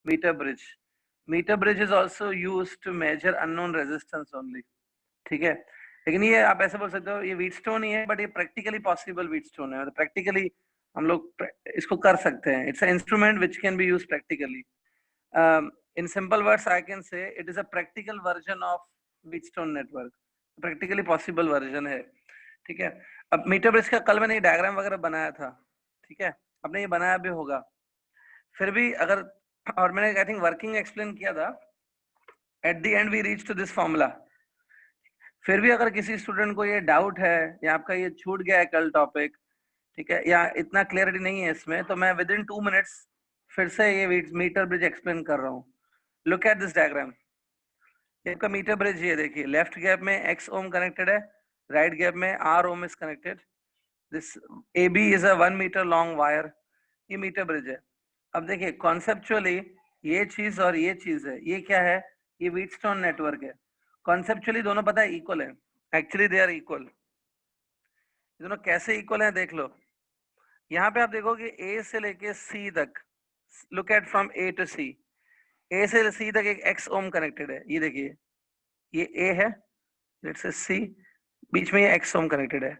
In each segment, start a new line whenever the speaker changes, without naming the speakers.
Metre bridge. Metre bridge is also use to measure unknown resistance only. ठीक है, लेकिन ये आप ऐसे बोल सकते हो ये व्हीटस्टोन ही है, बट ये प्रैक्टिकली पॉसिबल व्हीटस्टोन है. प्रैक्टिकली हम लोग इसको कर सकते हैं. It's a instrument which can be use practically. In simple words I can say it is a practical version of Wheatstone network. Practically possible version है. ठीक है, अब मीटर ब्रिज का कल मैंने डायग्राम वगैरह बनाया था. ठीक है, आपने ये बनाया भी होगा. फिर भी अगर, और मैंने आई थिंक वर्किंग एक्सप्लेन किया था. At the end we reach to this formula. फिर भी अगर किसी स्टूडेंट को ये डाउट है या आपका ये छूट गया है कल टॉपिक, ठीक है, या इतना क्लियरिटी नहीं है इसमें, तो मैं विद इन 2 मिनट्स फिर से ये मीटर ब्रिज एक्सप्लेन कर रहा हूँ. Look at this diagram. ये आपका मीटर ब्रिज, ये देखिए लेफ्ट गैप में x ओम कनेक्टेड है, राइट गैप में r ohm is connected. This AB is a 1 metre long wire. ये मीटर ब्रिज है. अब देखिए कॉन्सेप्चुअली ये चीज और ये चीज है, ये क्या है, ये व्हीटस्टोन नेटवर्क है. कॉन्सेप्चुअली दोनों पता है इक्वल है. Actually they are equal. दोनों कैसे इक्वल है देख लो. यहाँ पे आप देखोगे A से लेके C तक, look at from A to C. A से C तक एक x ओम कनेक्टेड है. ये देखिए ये A है, लेट्स से C, बीच में ये x ओम कनेक्टेड है.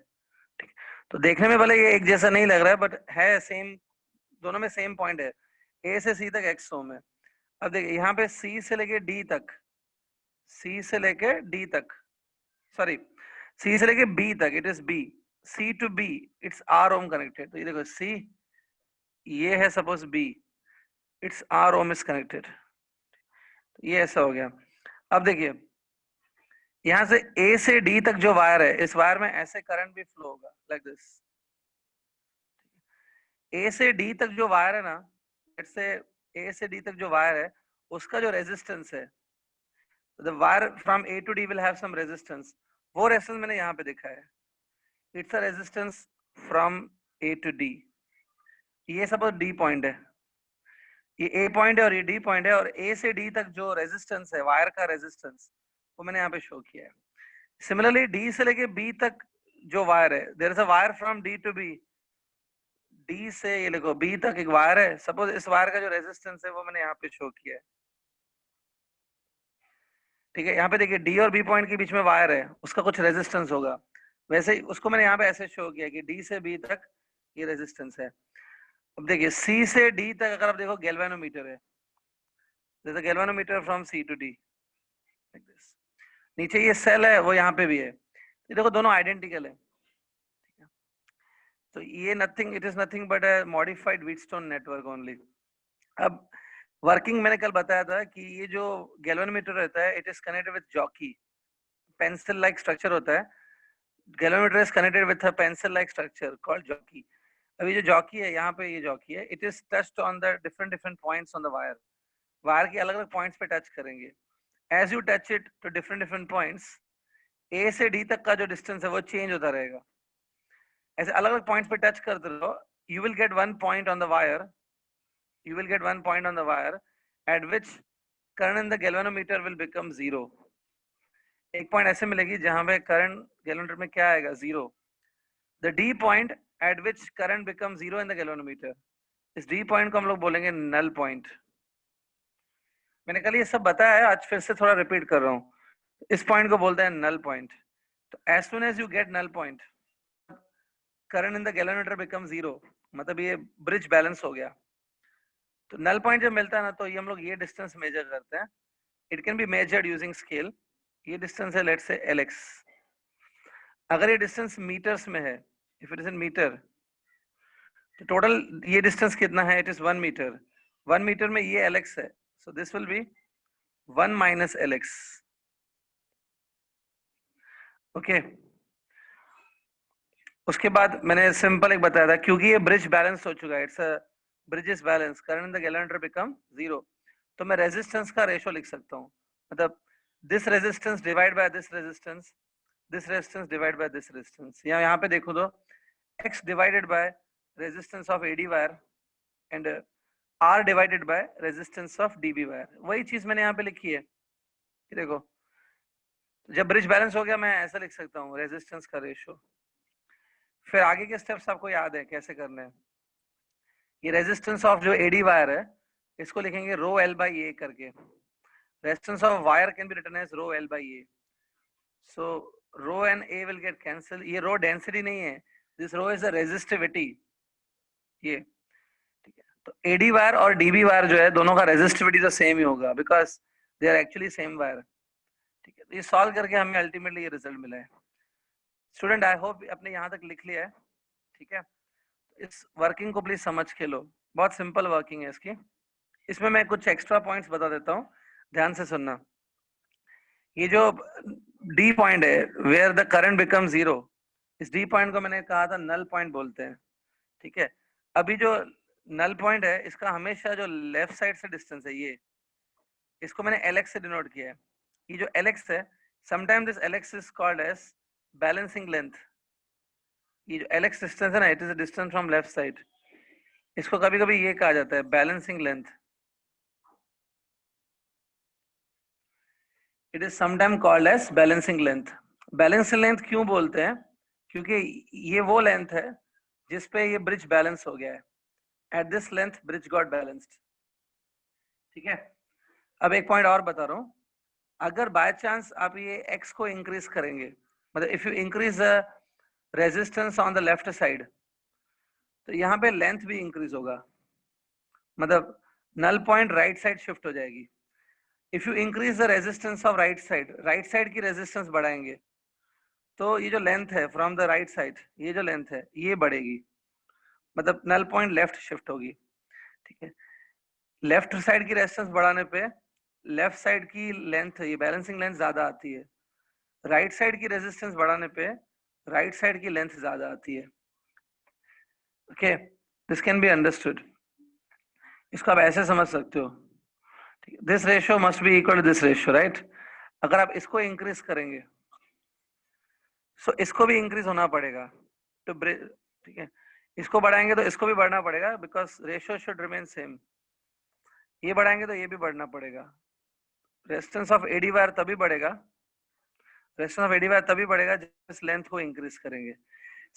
ठीक, तो देखने में भले ये एक जैसा नहीं लग रहा है, बट है सेम, दोनों में सेम पॉइंट है. A से C तक x ओम है. अब देखिए यहाँ पे C से लेके D तक, C से लेके D तक, सॉरी C से लेके B तक, it is B. C to B it's R ohm connected. तो ये देखो C, ये है suppose B, it's R ohm is connected. ये ऐसा हो गया. अब देखिए यहां से A से D तक जो वायर है, इस वायर में ऐसे करंट भी फ्लो होगा लाइक दिस. A से D तक जो वायर है ना, इससे A से D तक जो वायर है, उसका जो रेजिस्टेंस है, the wire from A to D will have some resistance. वो रेजिस्टेंस मैंने यहाँ पे दिखा है. It's a resistance from A to D. ये सपोज D पॉइंट है, ये A पॉइंट है और ये D पॉइंट है, और A से D तक जो रेजिस्टेंस है, वायर का रेजिस्टेंस, वो मैंने यहाँ पे शो किया है. सिमिलरली D से लेके B तक जो वायर है, there is a wire from D to B. D से ये देखो B तक एक वायर है. सपोज इस वायर का जो रेजिस्टेंस है वो मैंने यहाँ पे शो किया है. ठीक है, यहाँ पे देखिए D और B पॉइंट के बीच में वायर है, उसका कुछ रेजिस्टेंस होगा. वैसे ही उसको मैंने यहाँ पे ऐसे शो किया कि D से B तक ये रेजिस्टेंस है. अब देखिए C से D तक अगर आप देखो गैल्वेनोमीटर है, जैसे galvanometer from C to D like this. नीचे ये सेल है, वो यहाँ पे भी है. ये देखो दोनों आइडेंटिकल है. ठीक है, तो ये nothing, it is nothing but a modified Wheatstone network only. अब वर्किंग मैंने कल बताया था कि ये जो गैल्वेनोमीटर रहता है, it is connected with jockey. Pencil like structure होता है. Galvanometer is connected with a pencil like structure called jockey. अभी जो जॉकी है, यहाँ पे ये जॉकी है, it is touched on the different different points on the wire. Wire के अलग अलग पॉइंट्स पे टच करेंगे. As you touch it to different different points, A से डी तक का जो डिस्टेंस है वो चेंज होता रहेगा. ऐसे अलग अलग पॉइंट्स पे टच करते रहो, you will get one point on the wire, you will get one point on the wire at which current in the galvanometer will become zero. एक पॉइंट ऐसे मिलेगी जहां पे करंट गैल्वेनोमीटर में क्या आएगा, zero. The D point eight which current become zero in the galvanometer, इस D point को हम लोग बोलेंगे नल पॉइंट. मैंने कल ये सब बताया है, आज फिर से थोड़ा रिपीट कर रहा हूँ. इस पॉइंट को बोलते हैं नल पॉइंट. तो as soon as you get null point, current in the galvanometer become zero, मतलब ये ब्रिज बैलेंस हो गया. तो नल पॉइंट जब मिलता है ना, तो ये हम लोग ये डिस्टेंस मेजर करते हैं. It can be measured using scale. ये डिस्टेंस है लेट्स से Lx. अगर ये डिस्टेंस मीटर्स में है, if it is in metre, तो टोटल ये डिस्टेंस कितना है, इट इज 1 मीटर. 1 मीटर में ये Lx है, so this will be 1 minus Lx. Okay, उसके बाद मैंने सिंपल एक बताया था, क्योंकि ये ब्रिज बैलेंस हो चुका है, it's a bridge is balance, current in the galvanometer become zero. तो मैं रेजिस्टेंस का रेशो लिख सकता हूँ, मतलब this resistance divide by this resistance, this resistance divided by this resistance. यहाँ पे देखो तो x divided by resistance of AD wire and R divided by resistance of DB wire. वही चीज मैंने यहाँ पे लिखी है. देखो जब ब्रिज बैलेंस हो गया, मैं ऐसा लिख सकता हूँ रेजिस्टेंस का रेशो. फिर आगे के स्टेप्स आपको याद है कैसे करने हैं. ये रेजिस्टेंस ऑफ जो AD वायर है, इसको लिखेंगे रो एल बाई ए करके. Resistance of wire can be written as rho L by A. So rho and A will get cancel. ये रो डेंसिटी नहीं है, this rho is the resistivity. ये ठीक है. तो एडी वायर और DB wire जो है दोनों का रेजिस्टिविटी तो सेम ही होगा because they are actually same wire. ठीक है. तो ये सॉल्व करके हमें अल्टीमेटली ये रिजल्ट मिला है. स्टूडेंट आई होप अपने यहाँ तक लिख लिया है. ठीक है. इस वर्किंग को प्लीज समझ के लो, बहुत सिंपल वर्किंग है इसकी. इसमें मैं कुछ एक्स्ट्रा पॉइंट्स बता देता हूँ, ध्यान से सुनना. ये जो डी पॉइंट है where the current become zero, इस डी पॉइंट को मैंने कहा था नल पॉइंट बोलते हैं. ठीक है. अभी जो नल पॉइंट है इसका हमेशा जो लेफ्ट साइड से डिस्टेंस है ये, इसको मैंने LX से डिनोट किया है. ये जो LX है, sometime this LX is called as balancing length. ये जो LX डिस्टेंस है ना, it is a distance from left side. इसको कभी कभी ये कहा जाता है balancing length. It is sometime called as balancing length. Balancing length क्यों बोलते हैं? क्योंकि ये वो लेंथ है जिसपे ये ब्रिज बैलेंस हो गया है. At this length bridge got balanced. ठीक है. अब एक पॉइंट और बता रहा हूं. अगर बाय चांस आप ये x को इंक्रीज करेंगे, मतलब if you increase the resistance on the left side, तो यहाँ पे लेंथ भी इंक्रीज होगा. मतलब null point right side shift हो जाएगी. If you increase the resistance of right side की रेजिस्टेंस बढ़ाएंगे तो ये जो लेंथ है फ्रॉम द राइट साइड, ये जो लेंथ है ये बढ़ेगी. मतलब नल पॉइंट लेफ्ट शिफ्ट होगी. ठीक है. लेफ्ट साइड की रेजिस्टेंस बढ़ाने पे लेफ्ट साइड की लेंथ, ये बैलेंसिंग लेंथ ज्यादा आती है. राइट साइड की रेजिस्टेंस बढ़ाने पे राइट साइड की लेंथ ज्यादा आती है. Okay, this can be understood. इसको आप ऐसे समझ सकते हो. This ratio must be equal to this ratio, right? अगर आप इसको इंक्रीज करेंगे सो इसको भी इंक्रीज होना पड़ेगा. तो ठीक है, इसको बढ़ाएंगे तो इसको भी बढ़ना पड़ेगा because ratio should remain same. ये बढ़ाएंगे तो ये भी बढ़ना पड़ेगा. रेजिस्टेंस ऑफ एडी वायर तभी बढ़ेगा, रेजिस्टेंस ऑफ एडी वायर तभी बढ़ेगा जब इस लेंथ को इंक्रीज करेंगे.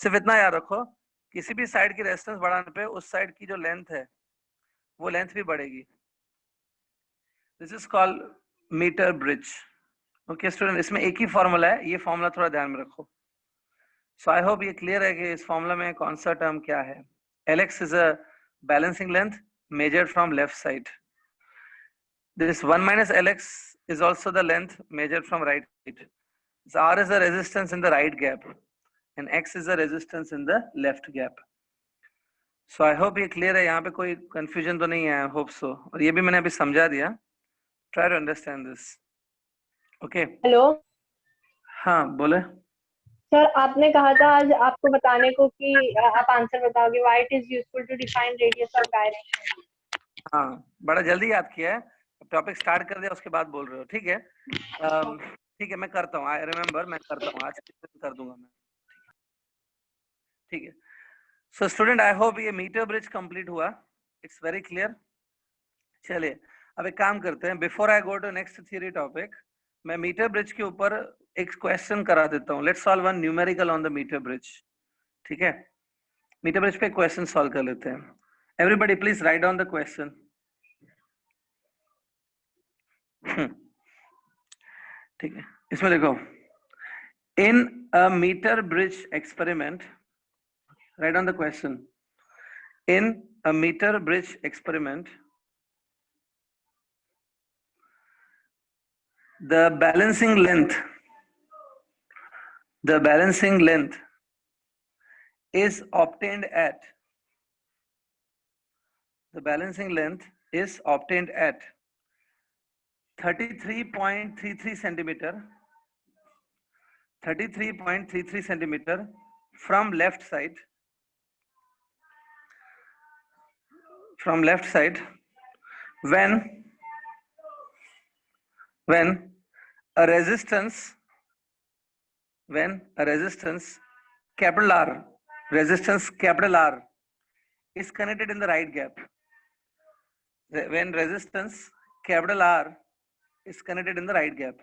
सिर्फ इतना याद रखो, किसी भी साइड की रेजिस्टेंस बढ़ाने पे उस साइड की जो लेंथ है वो लेंथ भी बढ़ेगी. This is called metre bridge. Okay student, इसमें एक ही फॉर्मूला है, ये फॉर्मूला थोड़ा ध्यान में रखो. सो आई होप ये क्लियर है कि इस फॉर्मूला में कौन सा टर्म क्या है. LX is a balancing length measured from left side. This 1 minus LX is also the length measured from right side. So R is the resistance in the right gap and X is the resistance in the left gap. So I hope ये clear है, यहाँ पे कोई confusion तो नहीं है. I hope so. और ये भी मैंने अभी समझा दिया. Try to understand this. Okay.
Hello
हाँ बोले.
सर, आपने कहा था आज आपको बताने को कि आप आंसर बताओगे. Why it is useful to define radius और डायरेक्शन.
हाँ, बड़ा जल्दी याद किया है. टॉपिक स्टार्ट कर दिया उसके बाद बोल रहे हो. ठीक है. ठीक है, मैं करता हूँ. आई रिमेम्बर, मैं करता हूँ, आज कर दूंगा मैं. ठीक है. सो स्टूडेंट, आई होप ये मीटर ब्रिज कंप्लीट हुआ. It's very clear. चलिए अब एक काम करते हैं. Before I go to next theory topic, मैं मीटर ब्रिज के ऊपर एक क्वेश्चन करा देता हूँ. Let's solve one numerical on the metre bridge. ठीक है. मीटर ब्रिज पे क्वेश्चन सॉल्व कर लेते हैं. Everybody please write down the question. ठीक है. इसमें देखो, in a metre bridge experiment, write down the question. In a meter bridge experiment, the balancing length is obtained at 33.33 centimeter, 33.33 centimeter from left side, when a resistance capital R is connected in the right gap. When resistance capital R is connected in the right gap.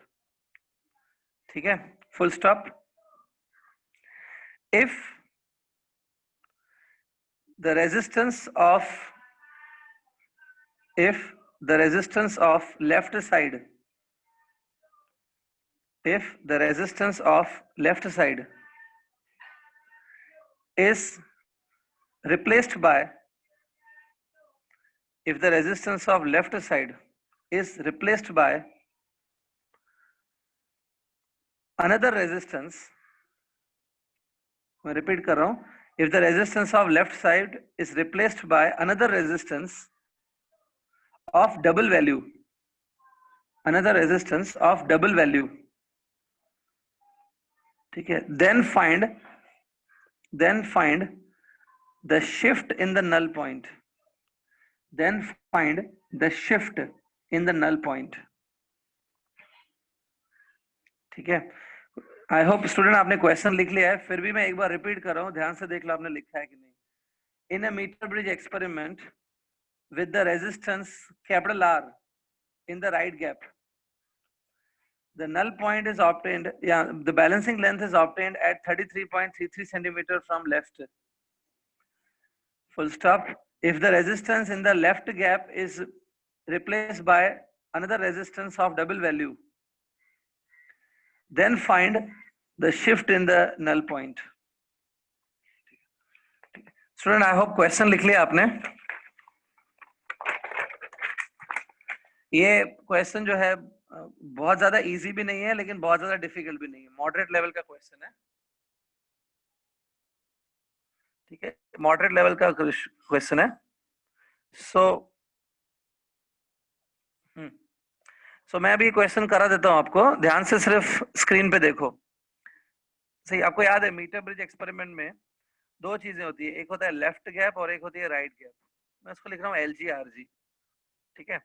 ठीक है, full stop. If the resistance of if the resistance of left side is replaced by another resistance, मैं repeat कर रहा हूं, if the resistance of left side is replaced by another resistance of double value, ठीक है, then find the shift in the null point. ठीक है, I hope student आपने question लिख लिया है, फिर भी मैं एक बार रिपीट कर रहा हूं, ध्यान से देख लो आपने लिखा है कि नहीं. In a metre bridge experiment with the resistance capital R in the right gap, the null point is obtained, the balancing length is obtained at 33.33 centimeter from left, full stop. If the resistance in the left gap is replaced by another resistance of double value, then find the shift in the null point. Student, I hope question लिख लिया आपने. ये question जो है बहुत ज्यादा easy भी नहीं है, लेकिन बहुत ज्यादा डिफिकल्ट भी नहीं है, मॉडरेट लेवल का क्वेश्चन है. ठीक है, मॉडरेट लेवल का क्वेश्चन है. सो मैं अभी क्वेश्चन करा देता हूं आपको, ध्यान से सिर्फ स्क्रीन पे देखो. सही, आपको याद है मीटर ब्रिज एक्सपेरिमेंट में दो चीजें होती है, एक होता है लेफ्ट गैप और एक होती है राइट गैप. मैं इसको लिख रहा हूँ LGRG. ठीक है,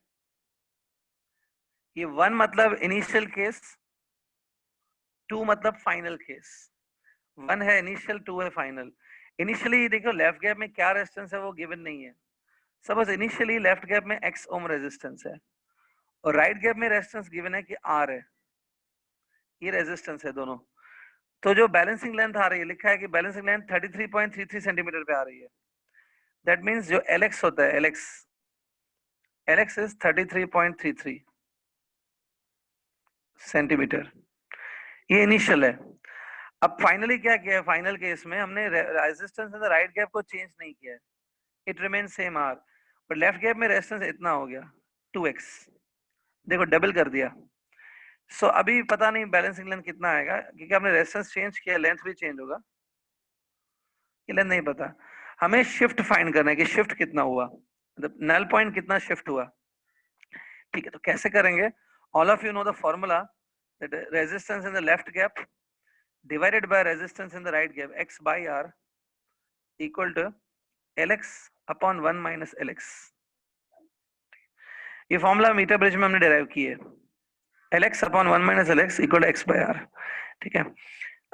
ये 1 मतलब इनिशियल केस, 2 मतलब फाइनल केस. 1 है इनिशियल, 2 है फाइनल. इनिशियली देखो लेफ्ट गैप में क्या रेजिस्टेंस है वो गिवन नहीं है. सपोज इनिशियली लेफ्ट गैप में X ओम रेजिस्टेंस है और राइट गैप में रेजिस्टेंस गिवन है कि R है. ये रेजिस्टेंस है दोनों. तो जो बैलेंसिंग लेंथ आ रही है, लिखा है कि बैलेंसिंग लेंथ 33.33 सेंटीमीटर पे आ रही है. दैट मींस जो LX होता है, LX इज 33.33 सेंटीमीटर. ये इनिशियल है. अब फाइनली क्या किया है, फाइनल केस में हमने resistance in the right gap को चेंज नहीं किया है, इट रिमेन सेम R, पर लेफ्ट गैप में रेजिस्टेंस इतना हो गया 2x. देखो डबल कर दिया. सो अभी पता नहीं बैलेंसिंग लेंथ कितना आएगा, क्योंकि हमने रेजिस्टेंस चेंज किया, लेंथ भी चेंज होगा. ये लेंथ नहीं पता, हमें शिफ्ट फाइंड करना है कि शिफ्ट कितना हुआ, मतलब नल पॉइंट कितना शिफ्ट हुआ. ठीक है, तो कैसे करेंगे? All of you know the formula, that resistance in the left gap divided by resistance in the right gap, X by R equal to LX upon 1 minus LX. ये formula metre bridge में हमने derive की है. LX upon 1 minus LX equal to X by R. ठीक है,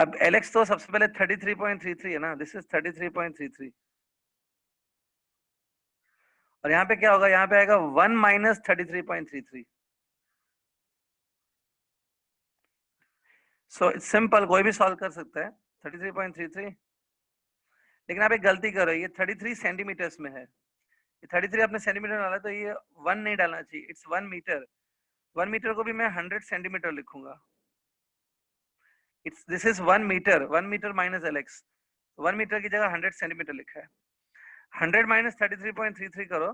अब LX तो सबसे पहले 33.33 है ना, दिस इज 33.33, और यहाँ पे क्या होगा, यहाँ पे आएगा 1 minus 33.33. सो इट्स सिंपल, कोई भी सॉल्व कर सकता है 33.33. लेकिन आप एक गलती कर रहे हो, ये 33 सेंटीमीटर्स में है, ये 33 आपने सेंटीमीटर डाला, तो ये 1 नहीं डालना चाहिए, इट्स 1 मीटर. 1 मीटर को भी मैं 100 सेंटीमीटर लिखूंगा. It's this is 1 metre, 1 metre minus LX, 1 metre की जगह 100 सेंटीमीटर लिखा है. 100 माइनस 33.33 करो,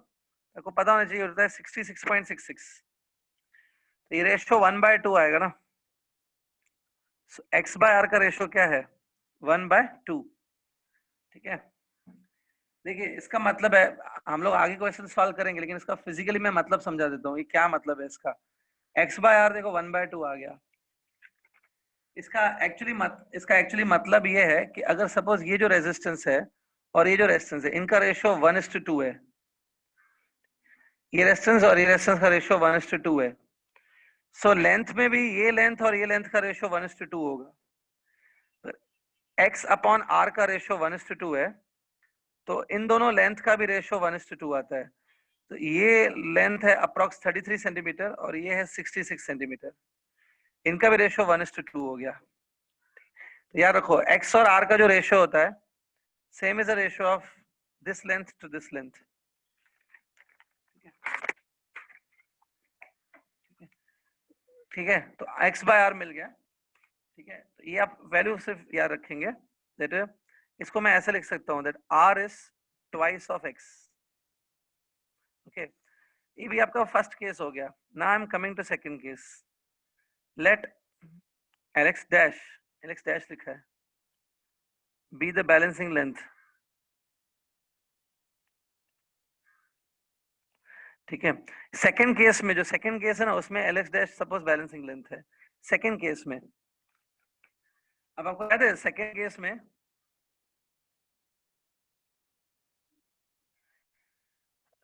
आपको पता होना चाहिए होता है 66.66. तो ये रेशियो 1/2 आएगा ना. So, X by R का रेशियो क्या है, 1/2. ठीक है, देखिए इसका मतलब है, हम लोग आगे क्वेश्चन सॉल्व करेंगे, लेकिन इसका फिजिकली मैं मतलब समझा देता हूँ, ये क्या मतलब है इसका. X by R देखो 1/2 आ गया. इसका एक्चुअली मतलब ये है कि अगर सपोज ये जो रेजिस्टेंस है और ये जो रेजिस्टेंस है, इनका रेशियो 1:2 है. ये रेजिस्टेंस और ये रेजिस्टेंस का रेशियो 1:2 है. सो लेंथ में भी ये लेंथ और ये लेंथ का रेशियो 1:2 होगा. X अपॉन R का रेशियो 1:2 है, तो इन दोनों लेंथ का भी रेशियो 1:2 आता है. तो ये लेंथ है अप्रॉक्स 33 सेंटीमीटर और ये है 66 सेंटीमीटर. इनका भी रेशियो 1:2 हो गया. तो याद रखो X और R का जो रेशियो होता है, same is the ratio of this length to this length. ठीक है, तो x बाय आर मिल गया। ठीक है, तो ये आप वैल्यू सिर्फ याद रखेंगे, दैट इसको मैं ऐसे लिख सकता हूँ that r is twice of x। Okay, ये भी आपका फर्स्ट केस हो गया। Now I am coming to second case. Let lx dash लिखा है बी द बैलेंसिंग लेंथ। ठीक है, सेकंड केस में, जो सेकंड केस है ना, उसमें lx dash suppose balancing length है सेकंड केस में। अब आपको याद है सेकंड केस में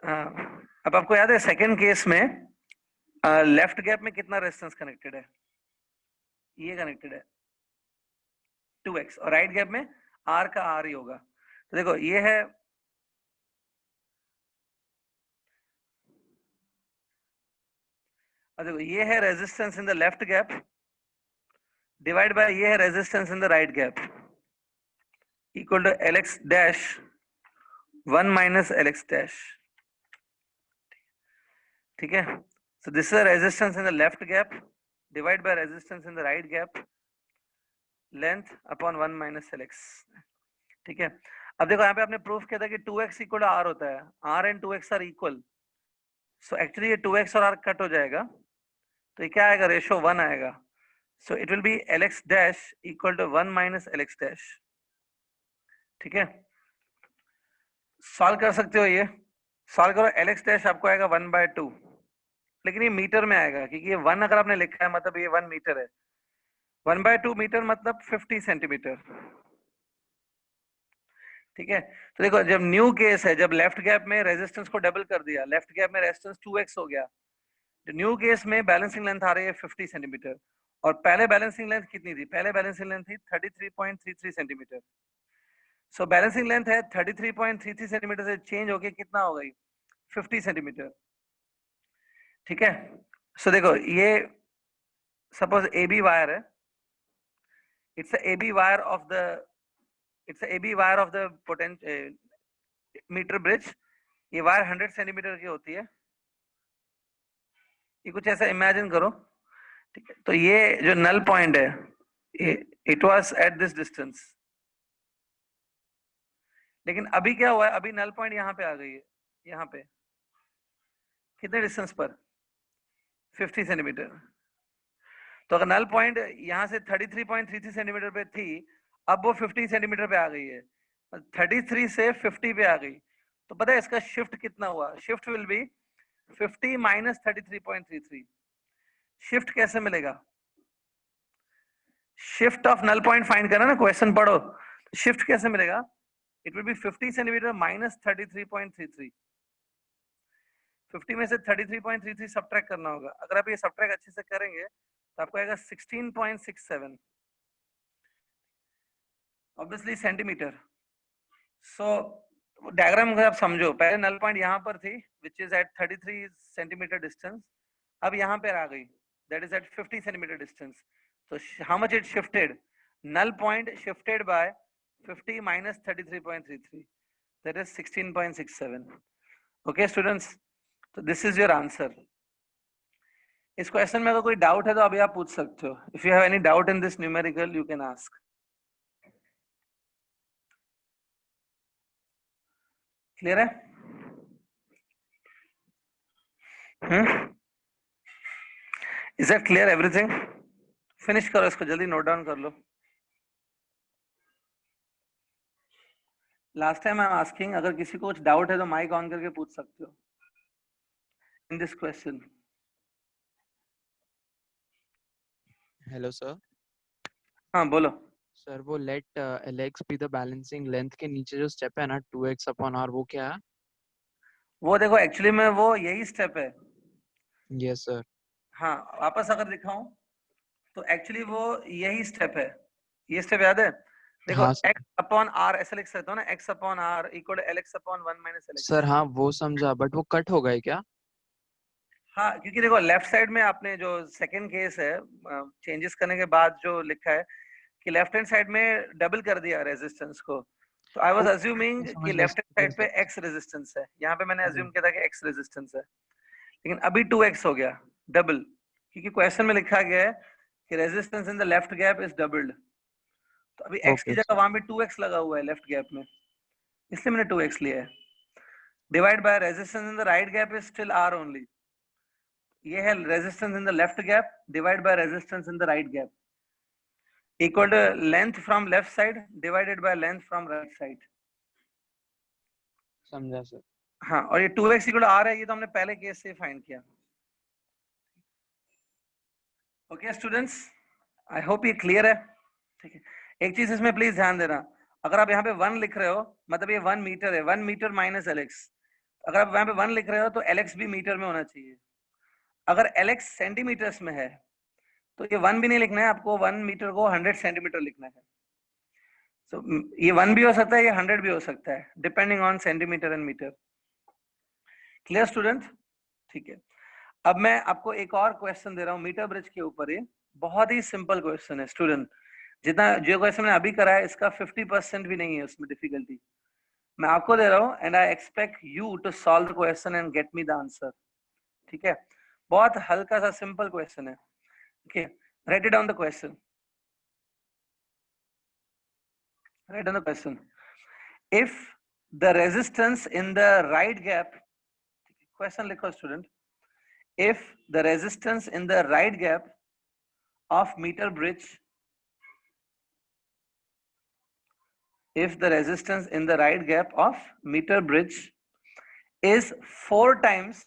अब आपको याद है सेकंड केस में लेफ्ट गैप में कितना रेजिस्टेंस कनेक्टेड है? ये कनेक्टेड है 2x, और राइट गैप में r का r ही होगा। तो देखो ये है, देखो ये है resistance in the left gap divide by ये है resistance in the right gap equal to lx dash 1 minus lx dash. ठीक है, so this is a resistance in the left gap divided by resistance in the right gap length upon 1 minus lx। ठीक है, अब देखो यहाँ पे आपने proof किया था कि 2x इक्वल टू r होता है, r and 2x are equal. So actually ये 2x और r कट हो जाएगा, तो ये क्या आएगा, रेशो 1 आएगा। So it will be lx dash equal to 1 minus lx dash. ठीक है, सॉल्व कर सकते हो, ये सॉल्व करो, lx डैश आपको आएगा 1/2, लेकिन ये मीटर में आएगा क्योंकि ये 1 अगर आपने लिखा है मतलब ये 1 मीटर है। 1/2 मीटर मतलब 50 सेंटीमीटर। ठीक है, तो देखो जब न्यू केस है, जब लेफ्ट गैप में रेजिस्टेंस को डबल कर दिया, लेफ्ट गैप में रेजिस्टेंस 2x हो गया, तो न्यू केस में बैलेंसिंग लेंथ आ रही है 50 सेंटीमीटर। और पहले बैलेंसिंग लेंथ कितनी थी? पहले बैलेंसिंग लेंथ थी 33.33 सेंटीमीटर। सो बैलेंसिंग लेंथ है 33.33 सेंटीमीटर से चेंज होके कितना हो गई? 50 सेंटीमीटर। ठीक है, सो देखो ये सपोज AB वायर है, it's a AB wire of the AB wire of the meter bridge। ये वायर 100 सेंटीमीटर की होती है, ये कुछ ऐसा इमेजिन करो। ठीक है, तो ये जो नल पॉइंट है it was at this distance, लेकिन अभी क्या हुआ है, अभी नल पॉइंट यहाँ पे आ गई है, यहाँ पे कितने डिस्टेंस पर? 50 सेंटीमीटर। तो अगर नल पॉइंट यहाँ से 33.33 सेंटीमीटर पे थी, अब वो 50 सेंटीमीटर पे आ गई है, 33 से 50 पे आ गई, तो पता है इसका शिफ्ट कितना हुआ? Shift will be 50 minus 33.33। Shift कैसे मिलेगा? Shift of null point find करना ना, क्वेश्चन पढ़ो। शिफ्ट कैसे मिलेगा? It will be 50 centimetre minus 33.33। 50 में से 33.33 सब्ट्रैक्ट करना होगा। अगर आप ये सब्ट्रैक्ट अच्छे से करेंगे तो आपको आएगा 16.67 ऑब्वियसली सेंटीमीटर। सो डायग्राम अगर आप समझो, पहले नल पॉइंट यहाँ पर थी which is at 33 centimetre distance, अब यहाँ पे आ गई that is at 50 centimetre distance. So how much it shifted? Null point shifted by 50 minus 33.33, that is 16.67. Okay students, so this is your answer. इस question में अगर कोई डाउट है तो अभी आप पूछ सकते हो। If you have any doubt in this numerical, you can ask. Clear है? Is that clear everything? Finish करो इसको, जल्दी नोट डाउन कर लो। Last time I am asking, अगर किसी को कुछ डाउट है तो माइक ऑन करके पूछ सकते हो in this question.
Hello sir.
हाँ बोलो
सर, वो let LX be the balancing length के नीचे जो स्टेप है ना 2x अपॉन r, वो क्या है?
वो देखो एक्चुअली में वो यही स्टेप है।
Yes sir.
हाँ, वापस अगर दिखाऊं तो एक्चुअली वो यही स्टेप है। ये स्टेप याद है? देखो
हाँ सर।
x अपॉन r ऐसे लिख सकते हो ना, x upon r equal to lx upon 1 minus lx।
Sir हाँ वो समझा, बट वो कट हो गए क्या?
हाँ, क्योंकि देखो लेफ्ट साइड में आपने जो सेकंड केस है चेंजेस करने के बाद जो लिखा है कि लेफ्ट हैंड साइड में डबल कर दिया रेजिस्टेंस को, तो आई वाज अज्यूमिंग कि लेफ्ट हैंड साइड पे x रेजिस्टेंस है, यहाँ पे मैंने अज्यूम किया था कि x रेजिस्टेंस है, लेकिन अभी 2x हो गया डबल। क्योंकि क्वेश्चन में लिखा गया है कि resistance in the left gap is doubled, तो अभी x की
Okay,
जगह वहां पे 2x लगा हुआ है लेफ्ट गैप में, इसलिए मैंने 2x लिया है। Divide by resistance in the right gap is still r only, ये है resistance in the left gap divide by resistance in the right gap equal to length from left side divided by length from right side.
समझा sir.
हाँ, और ये 2x equal r है, ये तो हमने पहले केस से फाइंड किया। ओके स्टूडेंट्स, आई होप ये क्लियर है। ठीक है, एक चीज इसमें प्लीज ध्यान देना, अगर आप यहाँ पे 1 लिख रहे हो मतलब ये 1 मीटर है, 1 मीटर माइनस LX, अगर आप यहाँ पे 1 लिख रहे हो तो LX भी मीटर में होना चाहिए। अगर LX सेंटीमीटर्स में है तो ये 1 भी नहीं लिखना है आपको, 1 मीटर को 100 सेंटीमीटर लिखना है। तो ये 1 भी हो सकता है, ये 100 भी हो सकता है, depending on centimetre and metre. Clear student? ठीक है, अब मैं आपको एक और क्वेश्चन दे रहा हूँ मीटर ब्रिज के ऊपर। ये बहुत ही सिंपल क्वेश्चन है स्टूडेंट, जितना जो क्वेश्चन मैंने अभी करा है इसका 50% भी नहीं है उसमें डिफिकल्टी, मैं आपको दे रहा हूँ and I expect you to solve the question and get me the answer. ठीक है, बहुत हल्का सा सिंपल क्वेश्चन है। Okay, write it down the question, write down the question. If the resistance in the right gap, question लिखो student, if the resistance in the right gap of meter bridge, if the resistance in the right gap of meter bridge is 4 times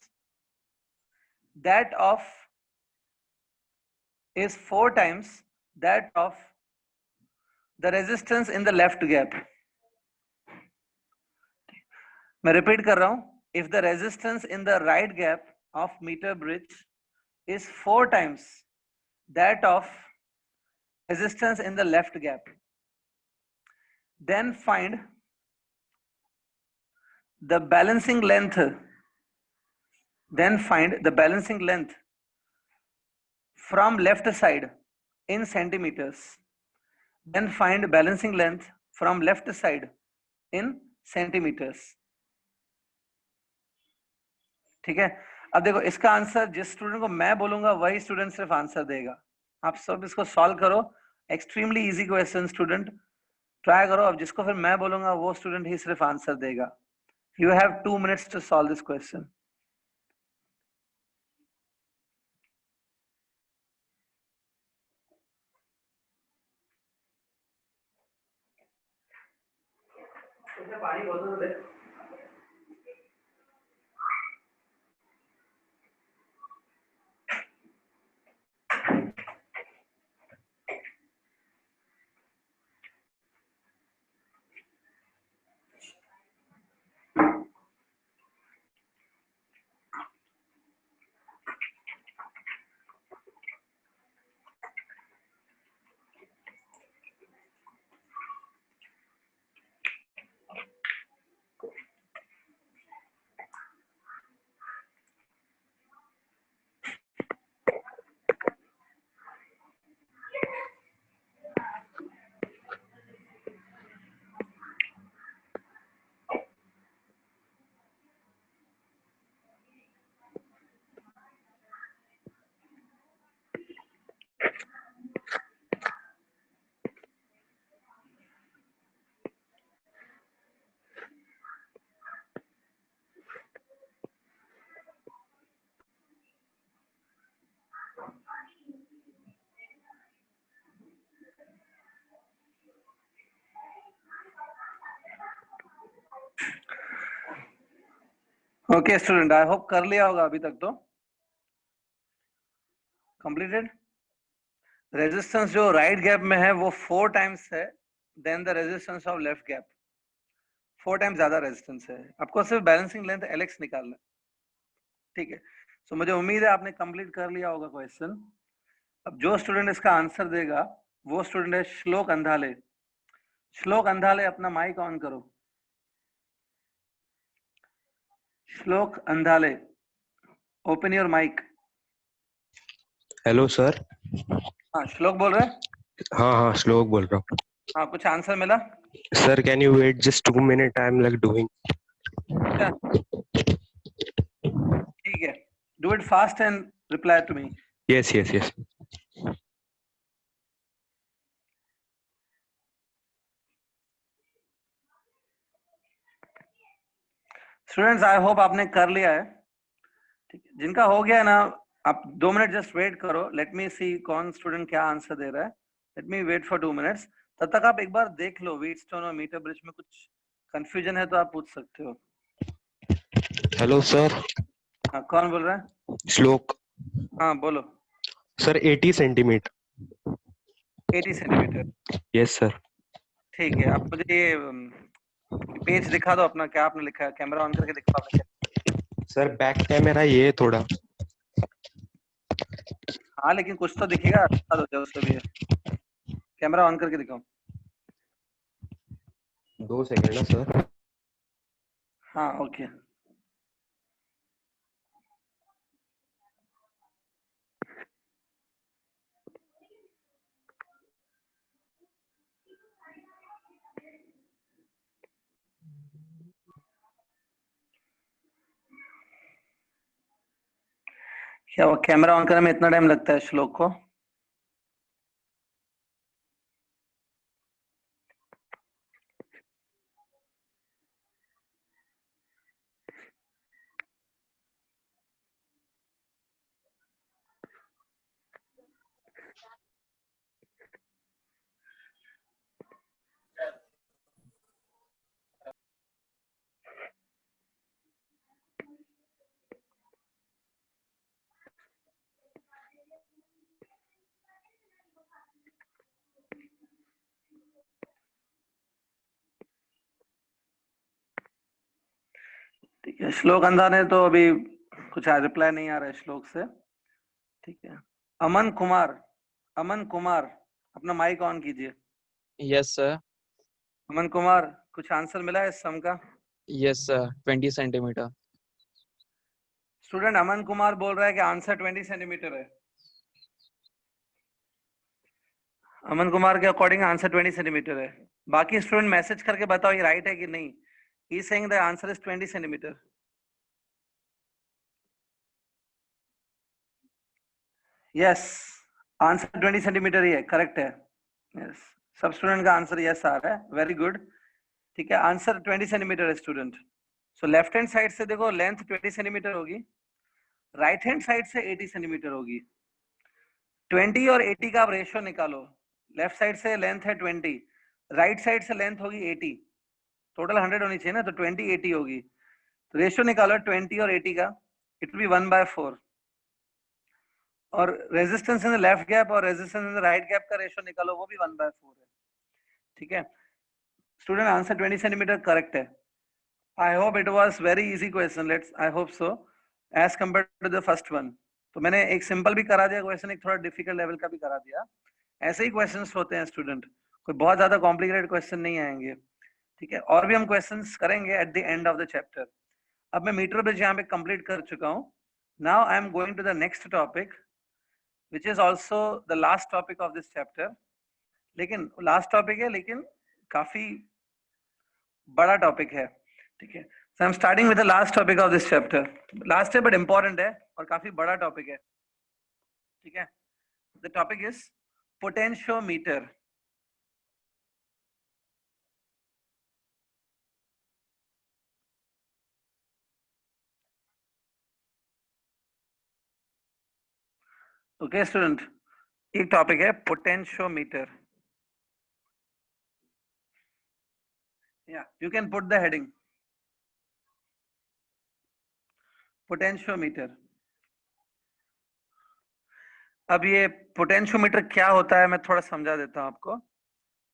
that of the resistance in the left gap, मैं repeat कर रहा हूं, if the resistance in the right gap of meter bridge is 4 times that of resistance in the left gap, then find the balancing length, from left side in centimeters, then find balancing length from left side in centimeters। ठीक है, अब देखो इसका answer जिस student को मैं बोलूंगा वही स्टूडेंट सिर्फ आंसर देगा। आप सब इसको सॉल्व करो, extremely easy question student, try करो। अब जिसको फिर मैं बोलूंगा वो स्टूडेंट ही सिर्फ आंसर देगा। You have 2 minutes to solve this question। पानी बोतल दे। ओके स्टूडेंट, आई होप कर लिया होगा अभी तक तो। कंप्लीटेड। रेजिस्टेंस जो राइट गैप में है वो 4 टाइम्स है than the resistance of left gap, 4 times ज्यादा रेजिस्टेंस है। आपको सिर्फ बैलेंसिंग लेंथ LX निकालना है। ठीक है, सो मुझे उम्मीद है आपने कंप्लीट कर लिया होगा क्वेश्चन। अब जो स्टूडेंट इसका आंसर देगा वो स्टूडेंट है श्लोक अंधाले। श्लोक अंधाले, अपना माइक ऑन करो। Shlok Andhale, open your mic.
Hello sir.
हाँ, श्लोक बोल रहे हैं?
हाँ श्लोक बोल रहा हूँ।
हाँ, कुछ आंसर मिला?
Sir can you wait just 2 minutes, I am like doing.
ठीक है, do it fast and reply to me.
Yes, yes, yes.
Students I hope आपने कर लिया है, ठीक है। जिनका हो गया है ना, आप 2 मिनट जस्ट वेट करो, लेट मी सी कौन स्टूडेंट क्या आंसर दे रहा है। Let me wait for 2 minutes. तब तक आप एक बार देख लो व्हीटस्टोन और मीटर ब्रिज में कुछ कंफ्यूजन है तो आप पूछ सकते हो।
Hello, sir.
हाँ, कौन बोल रहा है?
Shlok.
हाँ बोलो।
Sir, 80 centimeter.
80 centimetre,
Yes, sir.
ठीक है। आप मुझे ये पेज दिखा दो अपना, क्या आपने लिखा है, कैमरा ऑन करके दिखाओ आपने क्या।
Sir, back camera ये थोड़ा.
हाँ लेकिन कुछ तो दिखेगा, दिखा दो जो उससे भी है। कैमरा ऑन करके दिखाओ।
2 सेकंड ना सर.
हाँ ओके। क्या वो कैमरा ऑन करने में इतना टाइम लगता है श्लोक को? ठीक है, श्लोक अंधा ने तो अभी कुछ रिप्लाई नहीं आ रहा है श्लोक से, ठीक है। अमन कुमार, अमन कुमार अपना माइक ऑन कीजिए।
Yes, sir.
अमन कुमार, कुछ आंसर मिला है इस सम का?
Yes, sir. 20 centimeter.
Student Aman Kumar बोल रहा है कि आंसर 20 सेंटीमीटर है। अमन कुमार के अकॉर्डिंग आंसर 20 सेंटीमीटर है। बाकी स्टूडेंट मैसेज करके बताओ ये राइट है कि नहीं। He is saying the answer is 20 centimetre. Yes, answer 20 centimetre ही है, करेक्ट है। यस, सब स्टूडेंट का आंसर यस आ रहा है, वेरी गुड, ठीक है। आंसर 20 सेंटीमीटर है student. So left hand side से देखो लेंथ 20 सेंटीमीटर होगी, राइट हैंड साइड से 80 सेंटीमीटर होगी। 20 और 80 का आप रेशियो निकालो। लेफ्ट साइड से लेंथ है 20, राइट साइड से लेंथ होगी 80, टोटल 100 होनी चाहिए ना, तो 20 80 होगी। तो रेशियो निकालो 20 और 80 का, इट विल बी 1/4। और resistance in the left gap और resistance in the right gap का रेशियो निकालो, वो भी 1/4 है, ठीक है। स्टूडेंट आंसर 20 सेंटीमीटर करेक्ट है। I hope it was very easy question, let's I hope so, as compared to the first one. तो मैंने एक सिंपल भी करा दिया क्वेश्चन, एक थोड़ा डिफिकल्ट लेवल का भी करा दिया। ऐसे ही क्वेश्चंस होते हैं स्टूडेंट, कोई बहुत ज्यादा कॉम्प्लिकेटेड क्वेश्चन नहीं आएंगे, ठीक है। और भी हम क्वेश्चंस करेंगे at the end of the chapter. अब मैं मीटर ब्रिज यहाँ पे कंप्लीट कर चुका हूँ। Now I am going to the next topic which is also the last topic of this chapter। लेकिन लास्ट टॉपिक है, लेकिन काफी बड़ा टॉपिक है, ठीक है। So I'm starting with the last topic of this chapter। Last है but important है और काफी बड़ा टॉपिक है, ठीक है। The topic is potentiometer। Okay student, एक टॉपिक है पोटेंशियोमीटर। या you can put the heading potentiometer. अब ये पोटेंशियोमीटर क्या होता है मैं थोड़ा समझा देता हूं आपको।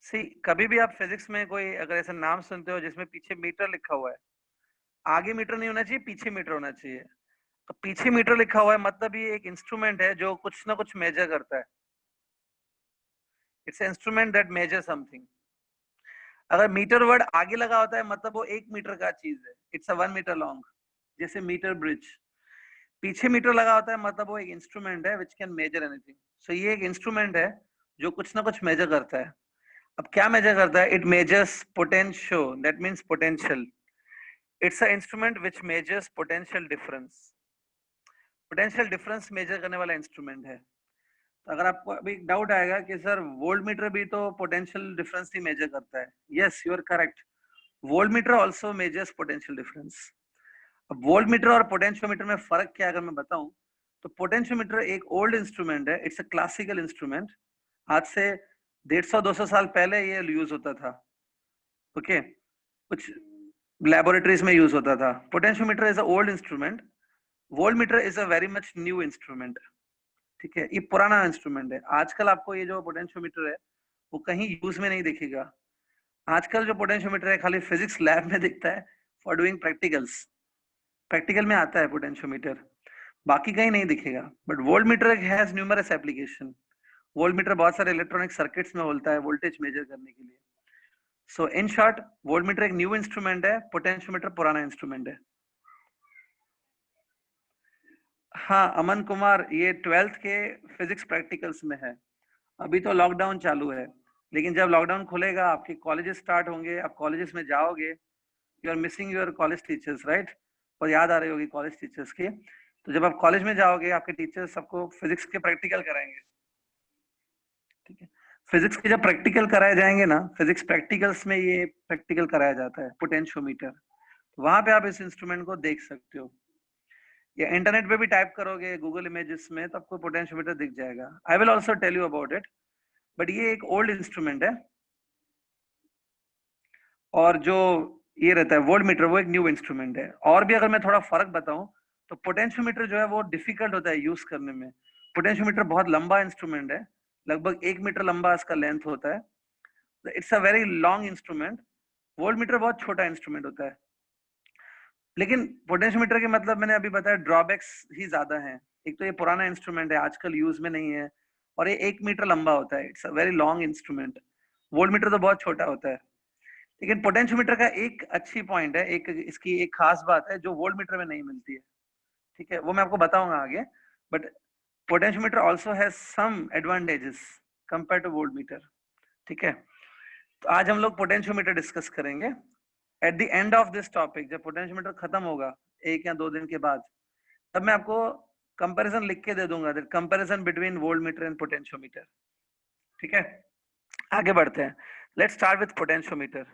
सी, कभी भी आप फिजिक्स में कोई अगर ऐसा नाम सुनते हो जिसमें पीछे मीटर लिखा हुआ है, आगे मीटर नहीं होना चाहिए, पीछे मीटर होना चाहिए। तो पीछे मीटर लिखा हुआ है मतलब ये एक इंस्ट्रूमेंट है जो कुछ ना कुछ मेजर करता है। It's instrument that measure something. अगर मीटर वर्ड आगे लगा होता है मतलब वो 1 मीटर का चीज है, इट्स अ 1 मीटर लॉन्ग, जैसे मीटर ब्रिज। पीछे मीटर लगा होता है मतलब वो एक इंस्ट्रूमेंट है विच कैन मेजर एनीथिंग। सो ये एक इंस्ट्रूमेंट है जो कुछ ना कुछ मेजर करता है। अब क्या मेजर करता है? It measures potentio, that means potential. It's a instrument which measures potential difference. Potential difference measure करने वाला इंस्ट्रूमेंट है। तो अगर आपको अभी डाउट आएगा कि सर वोल्ट मीटर भी तो पोटेंशियल डिफरेंस ही मेजर करता है, yes you are correct, volt metre also measures potential difference. अब वोल्ट मीटर और पोटेंशियोमीटर में फर्क क्या है अगर मैं बताऊं, तो पोटेंशियोमीटर एक ओल्ड इंस्ट्रूमेंट है, इट्स अ क्लासिकल इंस्ट्रूमेंट, आज से 150-200 साल पहले ये यूज होता था, ओके कुछ लैबोरेटरीज में यूज होता था। Potentiometer is a old instrument, volt meter is a very much new instrument, ठीक है, ये पुराना इंस्ट्रूमेंट है। आजकल आपको ये जो पोटेंशियोमीटर है वो कहीं यूज में नहीं दिखेगा। आजकल जो पोटेंशियोमीटर है खाली फिजिक्स लैब में दिखता है फॉर डूइंग प्रैक्टिकल्स, प्रैक्टिकल में आता है पोटेंशियोमीटर, बाकी कहीं नहीं दिखेगा। But volt meter has numerous application, volt meter बहुत सारे इलेक्ट्रॉनिक सर्किट्स में होता है वोल्टेज मेजर करने के लिए। सो इन शॉर्ट वोल्ट मीटर एक न्यू इंस्ट्रूमेंट है, पोटेंशियोमीटर पुराना इंस्ट्रूमेंट है। हाँ अमन कुमार, ये 12th के फिजिक्स प्रैक्टिकल्स में है। अभी तो लॉकडाउन चालू है, लेकिन जब लॉकडाउन खुलेगा आपके कॉलेजेस स्टार्ट होंगे, आप कॉलेजेस में जाओगे, you are missing your college teachers right, और याद आ रही होगी कॉलेज टीचर्स की। तो जब आप कॉलेज में जाओगे आपके टीचर्स सबको फिजिक्स के प्रैक्टिकल कराएंगे, ठीक है। फिजिक्स के जब प्रैक्टिकल कराए जाएंगे ना, फिजिक्स प्रैक्टिकल्स में ये प्रैक्टिकल कराया जाता है पोटेंशियोमीटर, वहां पे आप इस इंस्ट्रूमेंट को देख सकते हो, या इंटरनेट पे भी टाइप करोगे गूगल इमेजेस में तो आपको पोटेंशियोमीटर दिख जाएगा। I will also tell you about it, but ये एक ओल्ड इंस्ट्रूमेंट है, और जो ये रहता है वोल्ट मीटर वो एक न्यू इंस्ट्रूमेंट है। और भी अगर मैं थोड़ा फर्क बताऊं तो पोटेंशियोमीटर जो है वो डिफिकल्ट होता है यूज करने में। पोटेंशियोमीटर बहुत लंबा इंस्ट्रूमेंट है, लगभग 1 मीटर लंबा इसका लेंथ होता है, it's a very long instrument. Volt meter बहुत छोटा इंस्ट्रूमेंट होता है, लेकिन पोटेंशियोमीटर के मतलब मैंने अभी बताया ड्रॉबैक्स ही ज्यादा हैं। एक तो ये पुराना इंस्ट्रूमेंट है, आजकल यूज में नहीं है, और ये 1 मीटर लंबा होता है, it's a very long instrument. Volt meter तो बहुत छोटा होता है। लेकिन पोटेंशियोमीटर का एक अच्छी पॉइंट है, एक इसकी एक खास बात है जो वोल्ट मीटर में नहीं मिलती है, ठीक है, वो मैं आपको बताऊंगा आगे। But potentiometer also has some advantages compare to volt metre, ठीक है। तो आज हम लोग पोटेंशियोमीटर डिस्कस करेंगे। At the end of this topic जब पोटेंशियोमीटर खत्म होगा 1 या 2 दिन के बाद, तब मैं आपको कंपैरिजन लिख के दे दूंगा, that comparison between volt meter and potentiometer, ठीक है। आगे बढ़ते हैं, let's start with potentiometer.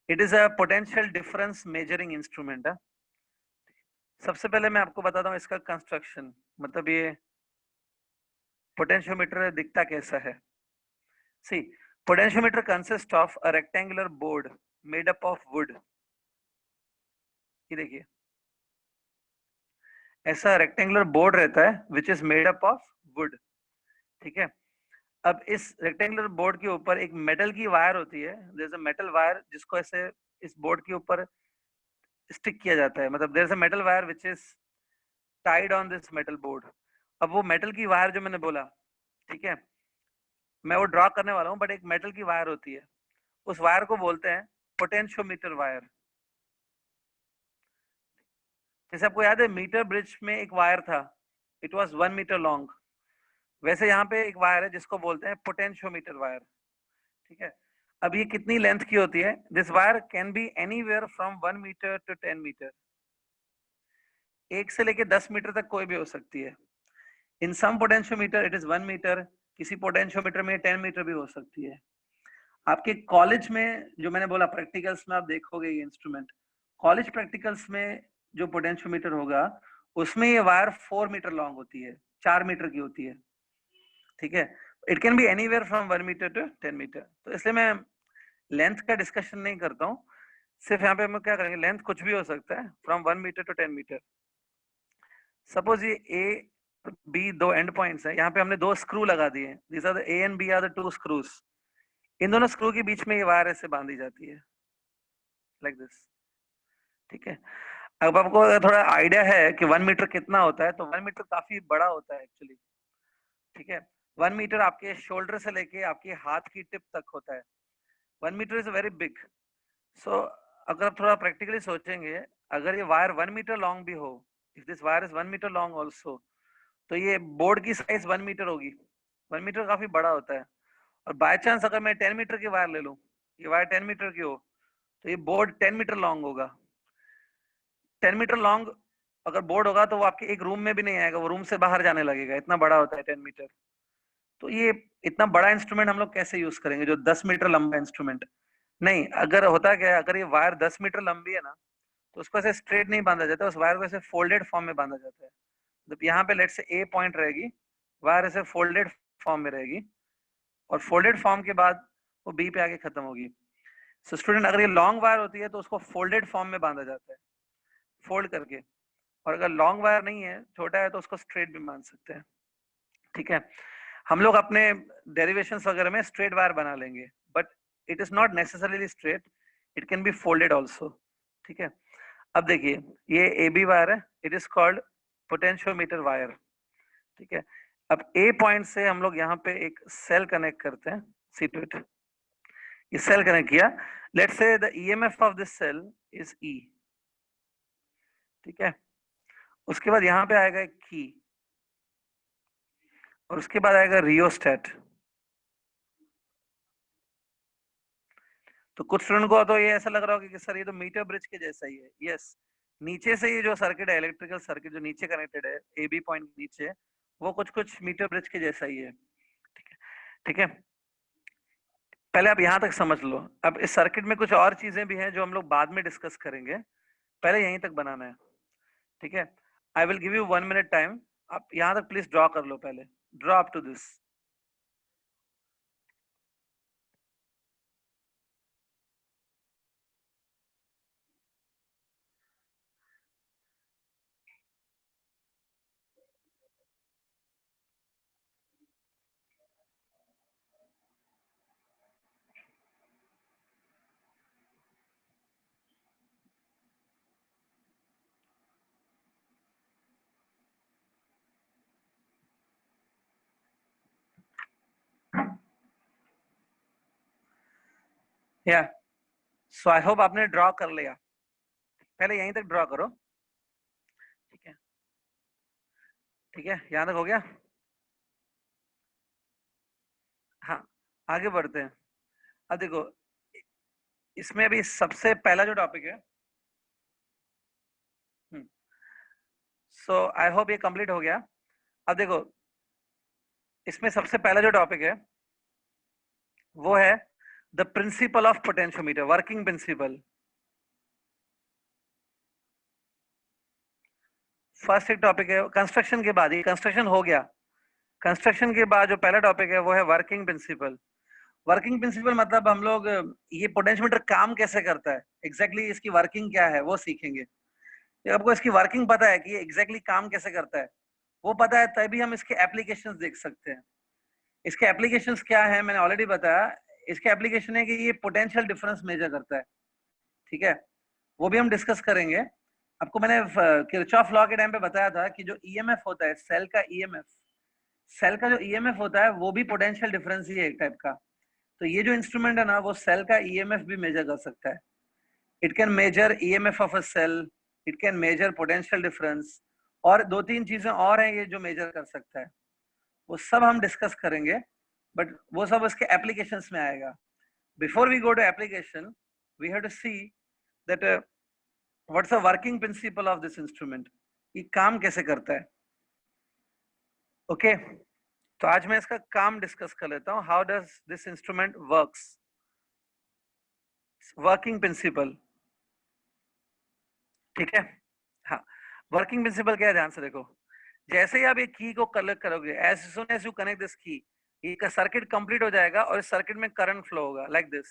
It is a potential difference measuring instrument है। सबसे पहले मैं आपको बताता हूँ इसका कंस्ट्रक्शन, मतलब ये पोटेंशियोमीटर दिखता कैसा है। See potentiometer consist of a rectangular board made up of wood. ये देखिए ऐसा रेक्टेंगुलर बोर्ड रहता है which is made up of wood, ठीक है। अब इस रेक्टेंगुलर बोर्ड के ऊपर एक मेटल की वायर होती है, there is a metal wire जिसको ऐसे इस बोर्ड के ऊपर स्टिक किया जाता है, मतलब there is a metal wire which is tied on this metal board. अब वो मेटल की वायर जो मैंने बोला, ठीक है, मैं वो ड्रॉ करने वाला हूँ, बट एक मेटल की वायर होती है, उस वायर को बोलते हैं पोटेंशियोमीटर वायर। जैसे आपको याद है मीटर ब्रिज में एक वायर था, इट वाज 1 मीटर लॉन्ग, वैसे यहाँ पे एक वायर है जिसको बोलते हैं पोटेंशियोमीटर वायर, ठीक है। अब ये कितनी लेंथ की होती है? This wire can be anywhere from 1 metre to 10 metre, 1 से लेके 10 मीटर तक कोई भी हो सकती है। इन सम पोटेंशियोमीटर इट इज 1 मीटर, किसी पोटेंशियोमीटर में 10 मीटर भी हो सकती है। आपके कॉलेज में जो मैंने बोला प्रैक्टिकल्स में आप देखोगे ये इंस्ट्रूमेंट, कॉलेज प्रैक्टिकल्स में जो पोटेंशियोमीटर होगा उसमें ये वायर 4 मीटर लॉन्ग होती है, 4 मीटर की होती है, ठीक है। It can be anywhere from 1 metre to 10 metre. तो इसलिए मैं लेंथ का डिस्कशन नहीं करता हूँ, सिर्फ यहाँ पे हम क्या करेंगे, लेंथ कुछ भी हो सकता है from 1 metre to 10 metre. Suppose ये ए बी दो एंड पॉइंट्स है, यहाँ पे हमने 2 स्क्रू लगा दिए, this are the A end B are the 2 screws. इन दोनों स्क्रू के बीच में ये वायर ऐसे बांधी जाती है लाइक दिस, ठीक है। अब आपको अगर थोड़ा आइडिया है कि 1 मीटर कितना होता है, तो 1 मीटर काफी बड़ा होता है एक्चुअली, ठीक है। 1 मीटर आपके शोल्डर से लेके आपके हाथ की टिप तक होता है। 1 मीटर इज वेरी बिग। सो अगर आप थोड़ा प्रैक्टिकली सोचेंगे, अगर ये वायर 1 मीटर लॉन्ग भी हो, if this wire is 1 metre long also, तो ये बोर्ड की साइज 1 मीटर होगी। 1 मीटर काफी बड़ा होता है। और बाय चांस अगर मैं 10 मीटर की वायर ले लूं, ये वायर 10 मीटर की हो, तो ये बोर्ड 10 मीटर लॉन्ग होगा। 10 मीटर लॉन्ग अगर बोर्ड होगा तो वो आपके एक रूम में भी नहीं आएगा, वो रूम से बाहर जाने लगेगा, इतना बड़ा होता है 10 मीटर। तो ये इतना बड़ा इंस्ट्रूमेंट हम लोग कैसे यूज करेंगे, जो 10 मीटर लंबा इंस्ट्रूमेंट? नहीं, अगर होता क्या है, अगर ये वायर 10 मीटर लंबी है ना, तो उसको ऐसे स्ट्रेट नहीं बांधा जाता, उस वायर को ऐसे फोल्डेड फॉर्म में बांधा जाता है। जब यहाँ पे लेट से ए पॉइंट रहेगी, वायर ऐसे फोल्डेड फॉर्म में रहेगी, और फोल्डेड फॉर्म के बाद वो बी पे आके खत्म होगी। सो स्टूडेंट, अगर ये लॉन्ग वायर होती है तो उसको फोल्डेड फॉर्म में बांधा जाता है, फोल्ड करके। और अगर लॉन्ग वायर नहीं है, छोटा है, तो उसको स्ट्रेट भी बांध सकते हैं। ठीक है, हम लोग अपने डेरिवेशंस वगैरह में स्ट्रेट वायर बना लेंगे, but it is not necessarily straight, it can B folded also. ठीक है, अब देखिए, ये ए बी वायर है, it is called potentiometer wire. ठीक है, अब ए पॉइंट से हम लोग यहाँ पे एक सेल कनेक्ट करते हैं, सी टू इट। ये सेल कनेक्ट किया, let's say the EMF of this cell is E. ठीक है, उसके बाद यहाँ पे आएगा एक की, और उसके बाद आएगा रियोस्टेट। तो कुछ स्टूडेंट को तो ये ऐसा लग रहा होगा कि सर ये तो मीटर ब्रिज के जैसा ही है। यस, नीचे से ये जो सर्किट है, इलेक्ट्रिकल सर्किट जो नीचे कनेक्टेड है ए बी पॉइंट नीचे, वो कुछ कुछ मीटर ब्रिज के जैसा ही है। ठीक है, ठीक है, पहले आप यहाँ तक समझ लो। अब इस सर्किट में कुछ और चीजें भी हैं जो हम लोग बाद में डिस्कस करेंगे, पहले यहीं तक बनाना है। ठीक है, I will give you 1 minute time, आप यहाँ तक प्लीज ड्रॉ कर लो, पहले ड्रॉ अप टू दिस। या सो आई होप आपने ड्रॉ कर लिया, पहले यहीं तक ड्रॉ करो। ठीक है, ठीक है, यहाँ तक हो गया। हाँ, आगे बढ़ते हैं। अब देखो, इसमें अभी सबसे पहला जो टॉपिक है, सो आई होप ये कंप्लीट हो गया। अब देखो, इसमें सबसे पहला जो टॉपिक है वो है the principle of potentiometer, working principle. First एक टॉपिक है कंस्ट्रक्शन के बाद, ये कंस्ट्रक्शन हो गया, कंस्ट्रक्शन के बाद जो पहला टॉपिक है वो है वर्किंग प्रिंसिपल। वर्किंग प्रिंसिपल मतलब हम लोग ये पोटेंशियोमीटर काम कैसे करता है, एग्जैक्टली इसकी वर्किंग क्या है वो सीखेंगे। जब आपको इसकी वर्किंग पता है कि ये एग्जैक्टली काम कैसे करता है, वो पता है, तभी हम इसके एप्लीकेशंस देख सकते हैं। इसके एप्लीकेशंस क्या है मैंने ऑलरेडी बताया। इसके एप्लीकेशन है कि ये पोटेंशियल डिफरेंस मेजर करता है। ठीक है, वो भी हम डिस्कस करेंगे। आपको मैंने किरचॉफ लॉ के टाइम पे बताया था कि जो ईएमएफ होता है, सेल का ईएमएफ, सेल का जो ईएमएफ होता है वो भी पोटेंशियल डिफरेंस ही है एक टाइप का। तो ये जो इंस्ट्रूमेंट है ना, वो सेल का ईएमएफ भी मेजर कर सकता है। It can measure EMF of a cell, it can measure potential difference, और 2-3 चीजें और हैं ये जो मेजर कर सकता है, वो सब हम डिस्कस करेंगे, बट वो सब उसके एप्लीकेशंस में आएगा। Before we go to application, we have to see that what's the working principle of this instrument, ये काम कैसे करता है। ओके, तो आज मैं इसका काम डिस्कस कर लेता हूँ। How does this instrument works, working principle. ठीक है, हाँ, वर्किंग प्रिंसिपल क्या है, ध्यान से देखो। जैसे ही आप एक की को कनेक्ट करोगे, as soon as you connect this key, ये का सर्किट कंप्लीट हो जाएगा और इस सर्किट में करंट फ्लो होगा like this.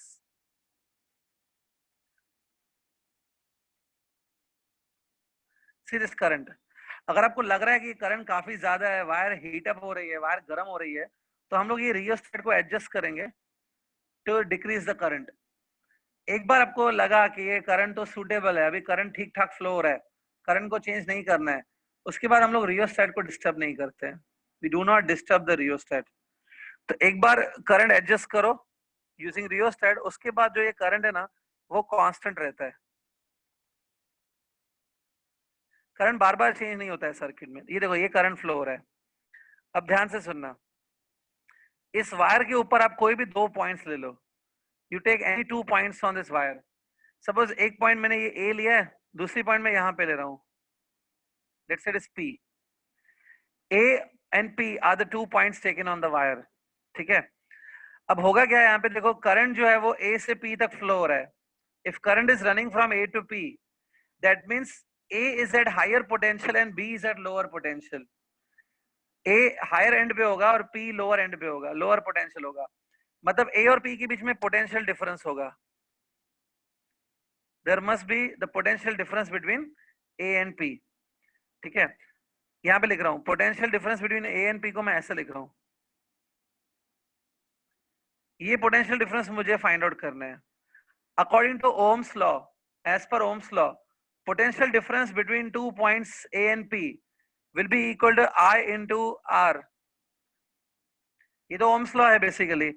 See this current. अगर आपको लग रहा है कि करंट काफी ज्यादा है, वायर हीट अप हो रही है, वायर गर्म हो रही है, तो हम लोग ये रियोस्टेट को एडजस्ट करेंगे टू डिक्रीज द करंट। एक बार आपको लगा कि ये करंट तो सूटेबल है, अभी करंट ठीक ठाक फ्लो हो रहा है, करंट को चेंज नहीं करना है, उसके बाद हम लोग रियोस्टेट को डिस्टर्ब नहीं करते हैं। We do not disturb the rheostat. तो एक बार करंट एडजस्ट करो यूजिंग रियोस्टेट, उसके बाद जो ये करंट है ना, वो कांस्टेंट रहता है। करंट बार बार चेंज नहीं होता है सर्किट में। ये देखो, ये करंट फ्लो हो रहा है। अब ध्यान से सुनना, इस वायर के ऊपर आप कोई भी 2 पॉइंट्स ले लो, you take any 2 points on this wire. Suppose एक पॉइंट मैंने ये ए लिया है, दूसरी पॉइंट मैं यहाँ पे ले रहा हूँ, let's say it is P. A and P are the 2 points taken on the wire. ठीक है, अब होगा क्या यहाँ पे देखो, करंट जो है वो A से P तक फ्लो हो रहा है. If current is running from A to P, that means A is at higher potential and B is at lower potential. A higher end पे होगा और P लोअर एंड पे होगा, लोअर पोटेंशियल होगा. मतलब A और P के बीच में पोटेंशियल डिफरेंस होगा. There must be the potential difference between A and P. ठीक है, यहाँ पे लिख रहा हूँ potential difference between A and P को मैं ऐसे लिख रहा हूँ. ये पोटेंशियल डिफरेंस मुझे फाइंड आउट करना है. According to Ohm's law, as per Ohm's law, potential difference between 2 points A and P will be equal to I into R. ये तो Ohm's law है basically.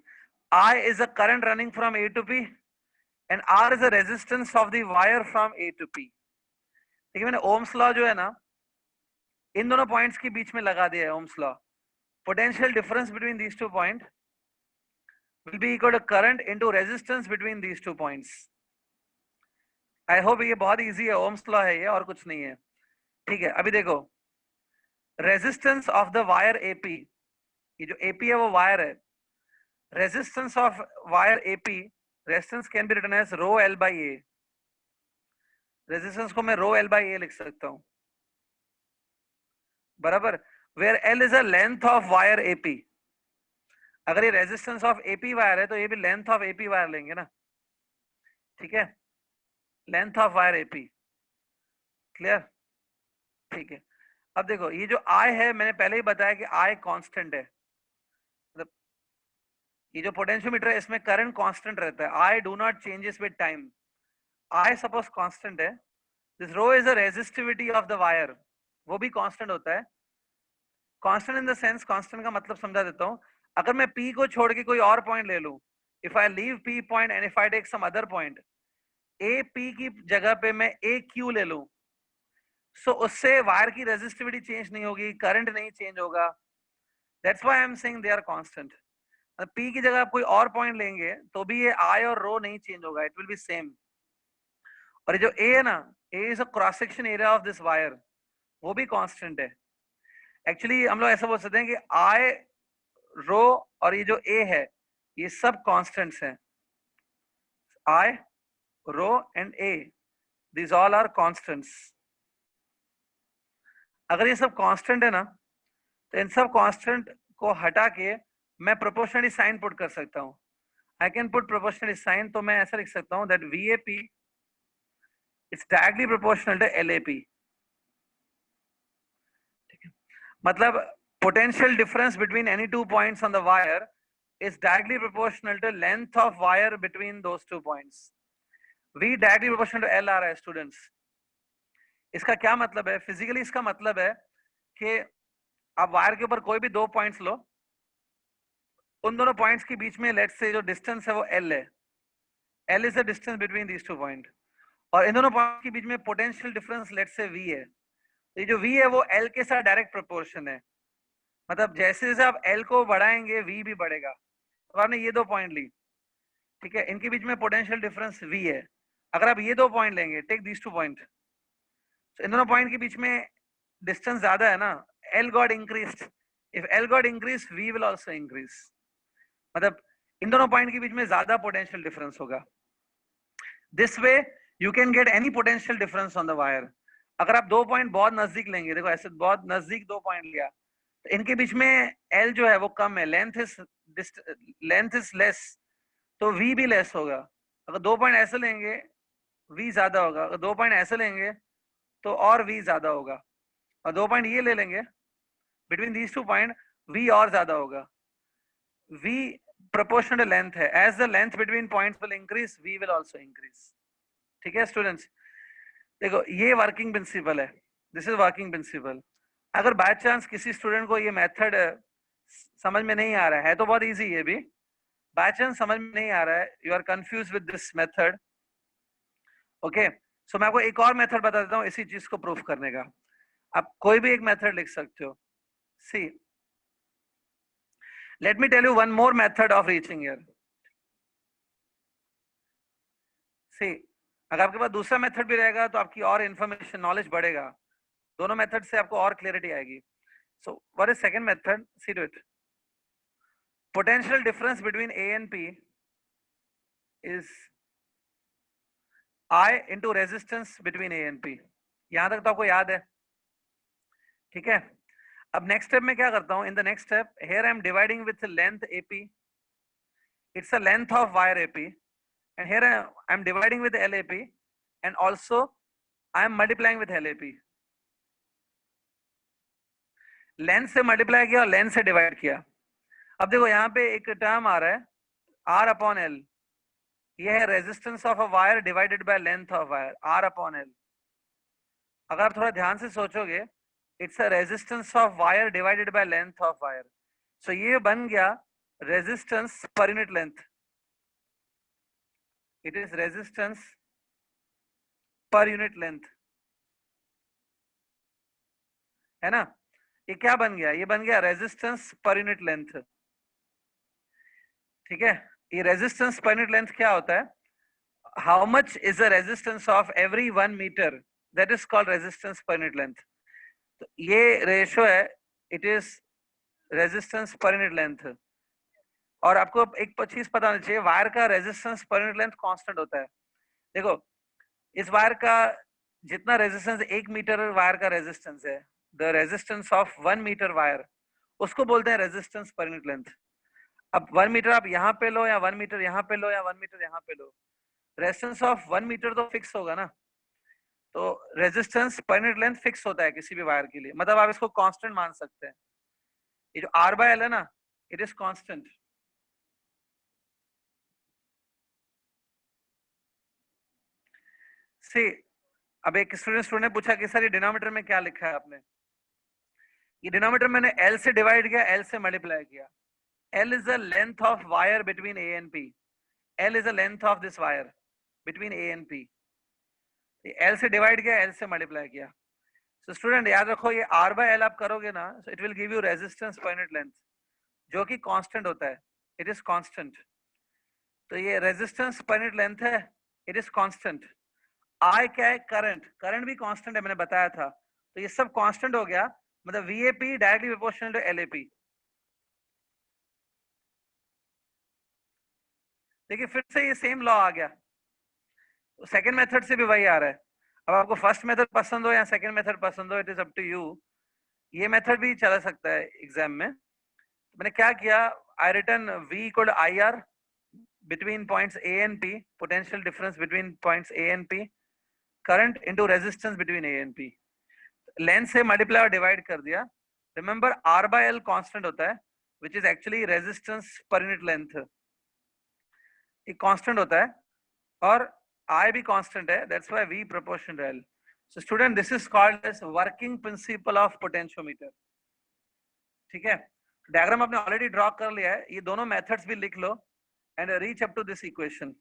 I is a current running from A to P and R is a resistance of the wire from A to P. ठीक है, मैंने Ohm's law जो है ना इन दोनों पॉइंट्स के बीच में लगा दिया है. Ohm's law, potential difference between these 2 points will be equal to current into resistance between these 2 points. I hope ये बहुत इजी है, ओम्स लॉ है ये और कुछ नहीं है. ठीक है, अभी देखो resistance of the wire AP, ये जो एपी है वो वायर है. Resistance of wire AP, resistance can be written as rho L by A. Resistance को मैं रो एल बाई ए लिख सकता हूं, बराबर. Where L is a length of wire AP. अगर ये रेजिस्टेंस ऑफ एपी वायर है तो ये भी लेंथ ऑफ एपी वायर लेंगे ना. ठीक है, length of wire AP. Clear? ठीक है, अब देखो ये जो I है मैंने पहले ही बताया कि I कांस्टेंट है. मतलब ये जो पोटेंशियोमीटर है इसमें करंट कांस्टेंट रहता है. I do not changes with time. I suppose constant है. This rho is a resistivity of the wire, वो भी कांस्टेंट होता है. Constant in the sense, constant का मतलब समझा देता हूं. अगर मैं P को छोड़ के कोई और पॉइंट ले लूं, if I leave P point and if I take some other point, A P की जगह पे मैं A Q ले लूं, सो उससे वायर की रेजिस्टिविटी चेंज नहीं होगी, करंट नहीं चेंज होगा. That's why I am saying they are constant. P की जगह आप कोई और पॉइंट लेंगे तो भी ये I और रो नहीं चेंज होगा, इट विल बी सेम. और ये जो A है ना, A is a cross section area of this wire, वो भी कांस्टेंट है. एक्चुअली हम लोग ऐसा बोल सकते हैं कि I, रो और ये जो A है ये सब कांस्टेंट्स हैं. I, rho and A, these all are constants. अगर ये सब कांस्टेंट है ना तो इन सब कांस्टेंट को हटा के मैं प्रोपोर्शनली साइन पुट कर सकता हूं. I can put proportionally sign, तो मैं ऐसा लिख सकता हूं that VAP is directly proportional to LAP. ठीक है, मतलब potential difference between any 2 points on the wire is directly proportional to length of wire between those 2 points. V directly proportional to L आ रहा है स्टूडेंट्स. इसका क्या मतलब है? फिजिकली इसका मतलब है कि आप वायर के ऊपर कोई भी 2 पॉइंट्स लो, उन दोनों पॉइंट्स के बीच में लेट्स से जो डिस्टेंस है वो L है. L is the distance between these 2 point. और इन दोनों पॉइंट के बीच में potential difference let's say V है. ये जो V है वो L के साथ डायरेक्ट प्रोपोर्शन है. मतलब जैसे जैसे आप L को बढ़ाएंगे V भी बढ़ेगा. तो आपने ये 2 पॉइंट ली, ठीक है, इनके बीच में पोटेंशियल डिफरेंस V है. अगर आप ये 2 पॉइंट लेंगे, टेक दीस 2 पॉइंट, तो इन दोनों पॉइंट के बीच में डिस्टेंस ज्यादा है ना, L got increased. If L got increased, V will also increase. मतलब इन दोनों पॉइंट के बीच में ज्यादा पोटेंशियल डिफरेंस होगा. This way you can get any potential difference on the wire. अगर आप 2 पॉइंट बहुत नजदीक लेंगे, देखो ऐसे बहुत नजदीक 2 पॉइंट लिया, तो इनके बीच में L जो है वो कम है, लेंथ इज लेस, तो V भी लेस होगा. अगर 2 पॉइंट ऐसे लेंगे V ज्यादा होगा, अगर 2 पॉइंट ऐसे लेंगे तो और V ज्यादा होगा, और 2 पॉइंट ये ले लेंगे बिटवीन दीज 2 पॉइंट, V और ज्यादा होगा. V proportional to length है. As the length between points will increase, V will also increase. ठीक है स्टूडेंट्स, देखो ये वर्किंग प्रिंसिपल है. This is working principle. अगर बाय चांस किसी स्टूडेंट को ये मेथड समझ में नहीं आ रहा है तो बहुत इजी है भी. बाय चांस समझ में नहीं आ रहा है, you are confuse with this method, okay, so मैं आपको एक और मेथड बता देता हूँ इसी चीज को प्रूफ करने का. आप कोई भी एक मेथड लिख सकते हो. सी, let me tell you one more method of reaching here. See, अगर आपके पास दूसरा मेथड भी रहेगा तो आपकी और इंफॉर्मेशन नॉलेज बढ़ेगा. दोनों मेथड से आपको और क्लियरिटी आएगी. So what is second method? See to it. Potential difference between A and P is I into resistance between A and P. यहां तक तो आपको याद है, ठीक है. अब नेक्स्ट स्टेप में क्या करता हूं? इन the next step here I am dividing with length AP. It's a length of wire AP, and here I am dividing with LAP, and also I am multiplying with LAP. Length से multiply किया और length से divide किया. अब देखो यहाँ पे एक टर्म आ रहा है R अपॉन L. यह है resistance of a wire divided by length of wire, R upon L. अगर आप थोड़ा ध्यान से सोचोगे, it's a resistance of wire divided by length of wire. So ये बन गया resistance per unit length. It is resistance per unit length, है ना. ये क्या बन गया? ये बन गया रेजिस्टेंस पर यूनिट लेंथ. ठीक है, ये रेजिस्टेंस पर यूनिट लेंथ क्या होता है? How much is the resistance of every 1 metre, that is called resistance per unit length. तो ये रेशियो है, it is resistance per unit length. और आपको एक चीज पता होना चाहिए, वायर का resistance per unit length constant होता है. देखो इस वायर का जितना रेजिस्टेंस 1 मीटर वायर का रेजिस्टेंस है, the resistance of 1 metre wire, उसको बोलते हैं रेजिस्टेंस पर यूनिट लेंथ. अब 1 मीटर आप यहाँ पे लो या 1 मीटर यहाँ पे लो या 1 मीटर यहाँ पे लो, रेजिस्टेंस ऑफ 1 मीटर तो फिक्स होगा ना. तो resistance per unit length fix होता है किसी भी वायर के लिए, मतलब आप इसको कांस्टेंट मान सकते हैं. ये जो R बाय L है ना, इट इज कांस्टेंट. सी, अब एक स्टूडेंट ने पूछा कि सर ये डिनोमिनेटर में क्या लिखा है आपने? ये डिनोमिनेटर मैंने L से डिवाइड किया, L से मल्टीप्लाई किया. L is the length of wire between A and P. L is the length of this wire between A and P. L से डिवाइड किया, L से मल्टीप्लाई किया. So स्टूडेंट याद रखो, ये R by L आप करोगे ना, so it will give you resistance per unit length, जो कि कांस्टेंट होता है. It is constant. तो ये रेजिस्टेंस पर यूनिट लेंथ है, इट इज कांस्टेंट. I क्या है? करंट. करंट भी कांस्टेंट है, मैंने बताया था. तो ये सब कांस्टेंट हो गया, मतलब VAP directly proportional to LAP. देखिए फिर से ये सेम लॉ आ गया. तो सेकंड मेथड से भी वही आ रहा है. अब आपको फर्स्ट मेथड पसंद हो या सेकंड मेथड पसंद हो, it is up to you. ये मेथड भी चला सकता है एग्जाम में. मैंने क्या किया, I written V equal IR between points A and P, potential difference between points A and P, current into resistance between A and P. Length से मल्टीप्लाई और डिवाइड कर दिया. Remember R by L constant होता है, which is actually resistance per unit length. ये constant होता है और I भी कांस्टेंट है, that's why V proportional to L. So student, this is called as working principle of potentiometer. ठीक है, डायग्राम आपने ऑलरेडी ड्रॉ कर लिया है, ये दोनों मेथड्स भी लिख लो and reach up to this equation.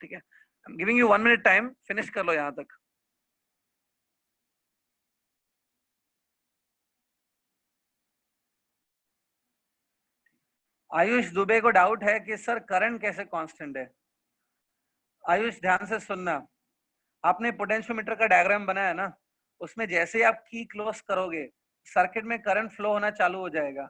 ठीक है, I'm giving you 1 minute time, finish कर लो यहां तक. आयुष दुबे को डाउट है कि सर करंट कैसे कांस्टेंट है. आयुष ध्यान से सुनना, आपने पोटेंशियोमीटर का डायग्राम बनाया ना, उसमें जैसे ही आप की क्लोज करोगे, सर्किट में करंट फ्लो होना चालू हो जाएगा.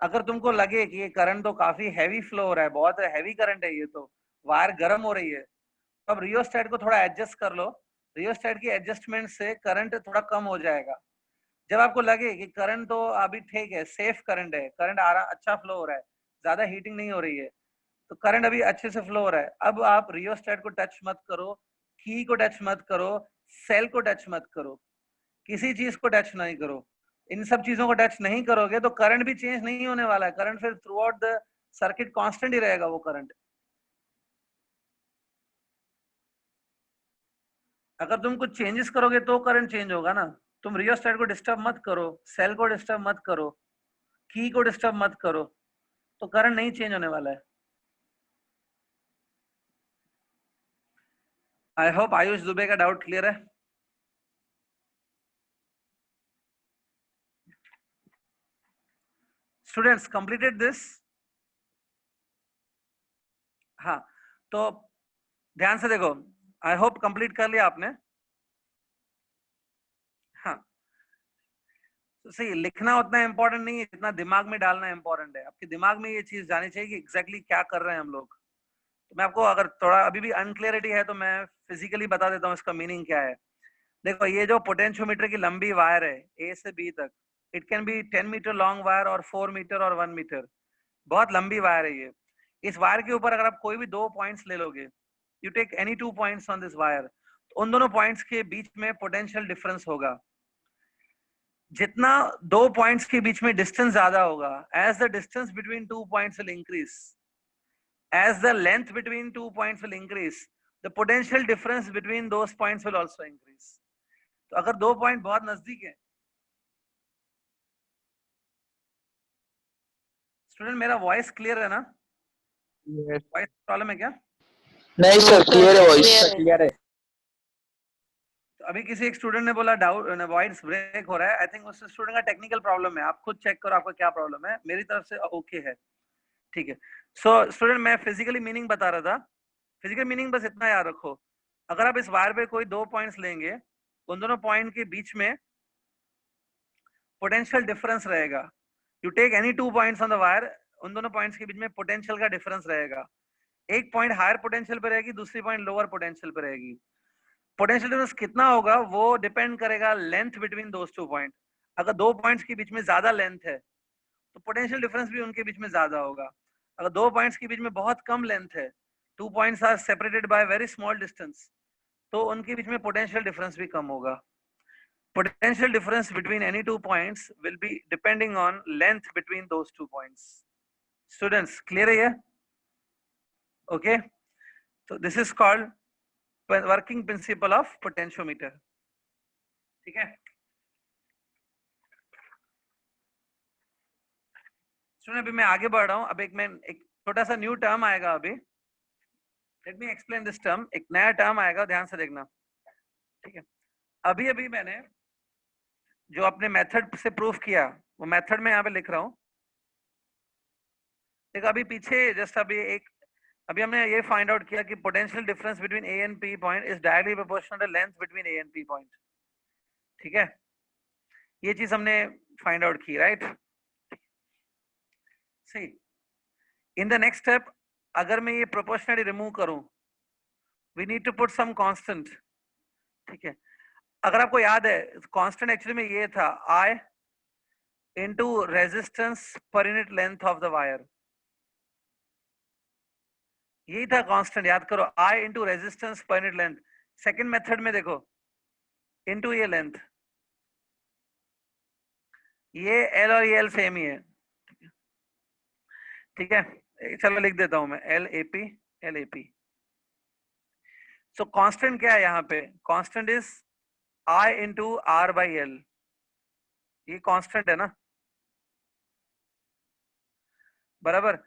अगर तुमको लगे कि ये करंट तो काफी हैवी फ्लो हो रहा है, बहुत हैवी करंट है, ये तो वायर गर्म हो रही है, तो अब रियोस्टेट को थोड़ा एडजस्ट कर लो. रियोस्टेट की एडजस्टमेंट से करंट थोड़ा कम हो जाएगा. जब आपको लगे कि करंट तो अभी ठीक है, सेफ करंट है, करंट आ रहा, अच्छा फ्लो हो रहा है, ज्यादा हीटिंग नहीं हो रही है, तो करंट अभी अच्छे से फ्लो हो रहा है, अब आप रियोस्टेट को टच मत करो, की को टच मत करो, सेल को टच मत करो, किसी चीज को टच नहीं करो. इन सब चीजों को टच नहीं करोगे तो करंट भी चेंज नहीं होने वाला है. करंट फिर throughout the circuit constant ही रहेगा वो करंट. अगर तुम कुछ चेंजेस करोगे तो करंट चेंज होगा ना. तुम रियोस्टेट को डिस्टर्ब मत करो, सेल को डिस्टर्ब मत करो, की को डिस्टर्ब मत करो, तो करंट नहीं चेंज होने वाला है. आई होप आयुष दुबे का डाउट क्लियर है. Students completed this? हाँ, तो ध्यान से देखो, आई होप कंप्लीट कर लिया आपने. सही, लिखना उतना इंपॉर्टेंट नहीं है जितना दिमाग में डालना इंपॉर्टेंट है। आपके दिमाग में ये चीज जानी चाहिए कि एग्जैक्टली क्या कर रहे हैं हम लोग। तो मैं आपको, अगर थोड़ा अभी भी अनक्लियरिटी है तो मैं फिजिकली बता देता हूँ इसका मीनिंग क्या है। देखो, ये जो पोटेंशियोमीटर की लंबी वायर है ए से बी तक, it can be 10 metre long wire और 4 मीटर और 1 मीटर। बहुत लंबी वायर है ये। इस वायर के ऊपर अगर आप कोई भी 2 पॉइंट्स ले लोगे, you take any 2 points on this wire, तो उन दोनों पॉइंट्स के बीच में पोटेंशियल डिफरेंस होगा। जितना 2 पॉइंट्स के बीच में डिस्टेंस ज्यादा होगा, as the distance between 2 points will increase, as the length between 2 points will increase, the potential difference between those points will also increase. तो अगर 2 पॉइंट बहुत नजदीक है, स्टूडेंट मेरा वॉइस क्लियर है ना?
Yes.
वॉइस प्रॉब्लम है क्या?
नहीं सर, क्लियर है वॉइस।
क्लियर है।
तो अभी किसी एक स्टूडेंट ने बोला डाउट, वॉइस ब्रेक हो रहा है। आई थिंक उस स्टूडेंट का टेक्निकल प्रॉब्लम है। आप खुद चेक करो आपका क्या प्रॉब्लम है। मेरी तरफ से ओके है, ठीक है। सो स्टूडेंट, मैं फिजिकली मीनिंग बता रहा था। फिजिकल मीनिंग बस इतना याद रखो, अगर आप इस वायर पे कोई 2 पॉइंट्स लेंगे, उन दोनों पॉइंट के बीच में पोटेंशियल डिफरेंस रहेगा। You take any 2 points on the wire, उन दोनों पॉइंट्स के बीच में पोटेंशियल का डिफरेंस रहेगा। एक पॉइंट हायर पोटेंशियल पे रहेगी, दूसरी पॉइंट लोअर पोटेंशियल पे रहेगी। पोटेंशियल डिफरेंस कितना होगा वो डिपेंड करेगा लेंथ बिटवीन दोस 2 पॉइंट। अगर 2 पॉइंट्स के बीच में ज्यादा लेंथ है तो पोटेंशियल डिफरेंस भी उनके बीच में ज्यादा होगा। अगर 2 पॉइंट्स के बीच में बहुत कम लेंथ है, 2 points are separated by very small distance, तो उनके बीच में पोटेंशियल डिफरेंस भी कम होगा। Potential difference between any 2 points will be depending on length between those 2 points. Students, clear है ये? Okay. So this is called working principle of potentiometer. ठीक है? Student, अभी मैं आगे बढ़ रहा हूँ। अब एक छोटा सा न्यू टर्म आएगा अभी। Let me explain this term. एक नया टर्म आएगा, ध्यान से देखना। ठीक है? अभी मैंने जो अपने मेथड से प्रूफ किया, वो मेथड में यहाँ पे लिख रहा हूँ। देखो, अभी पीछे जस्ट अभी हमने ये फाइंड आउट किया कि potential difference between A and P point is directly proportional to length between A and P point. ठीक है, ये चीज हमने फाइंड आउट की, right? See, in the next step, अगर मैं ये प्रोपोर्शनली रिमूव करूं, we need to put some constant. ठीक है, अगर आपको याद है, कांस्टेंट एक्चुअली में ये था I into resistance per unit length of the wire. यही था कांस्टेंट, याद करो, I into resistance per unit length. Second method में देखो, इनटू ये लेंथ, ये L और ये L सेम ही है। ठीक है, चलो लिख देता हूं मैं, LAP। सो कांस्टेंट क्या है यहाँ पे? Constant is I into R by L। ये कांस्टेंट है ना, बराबर।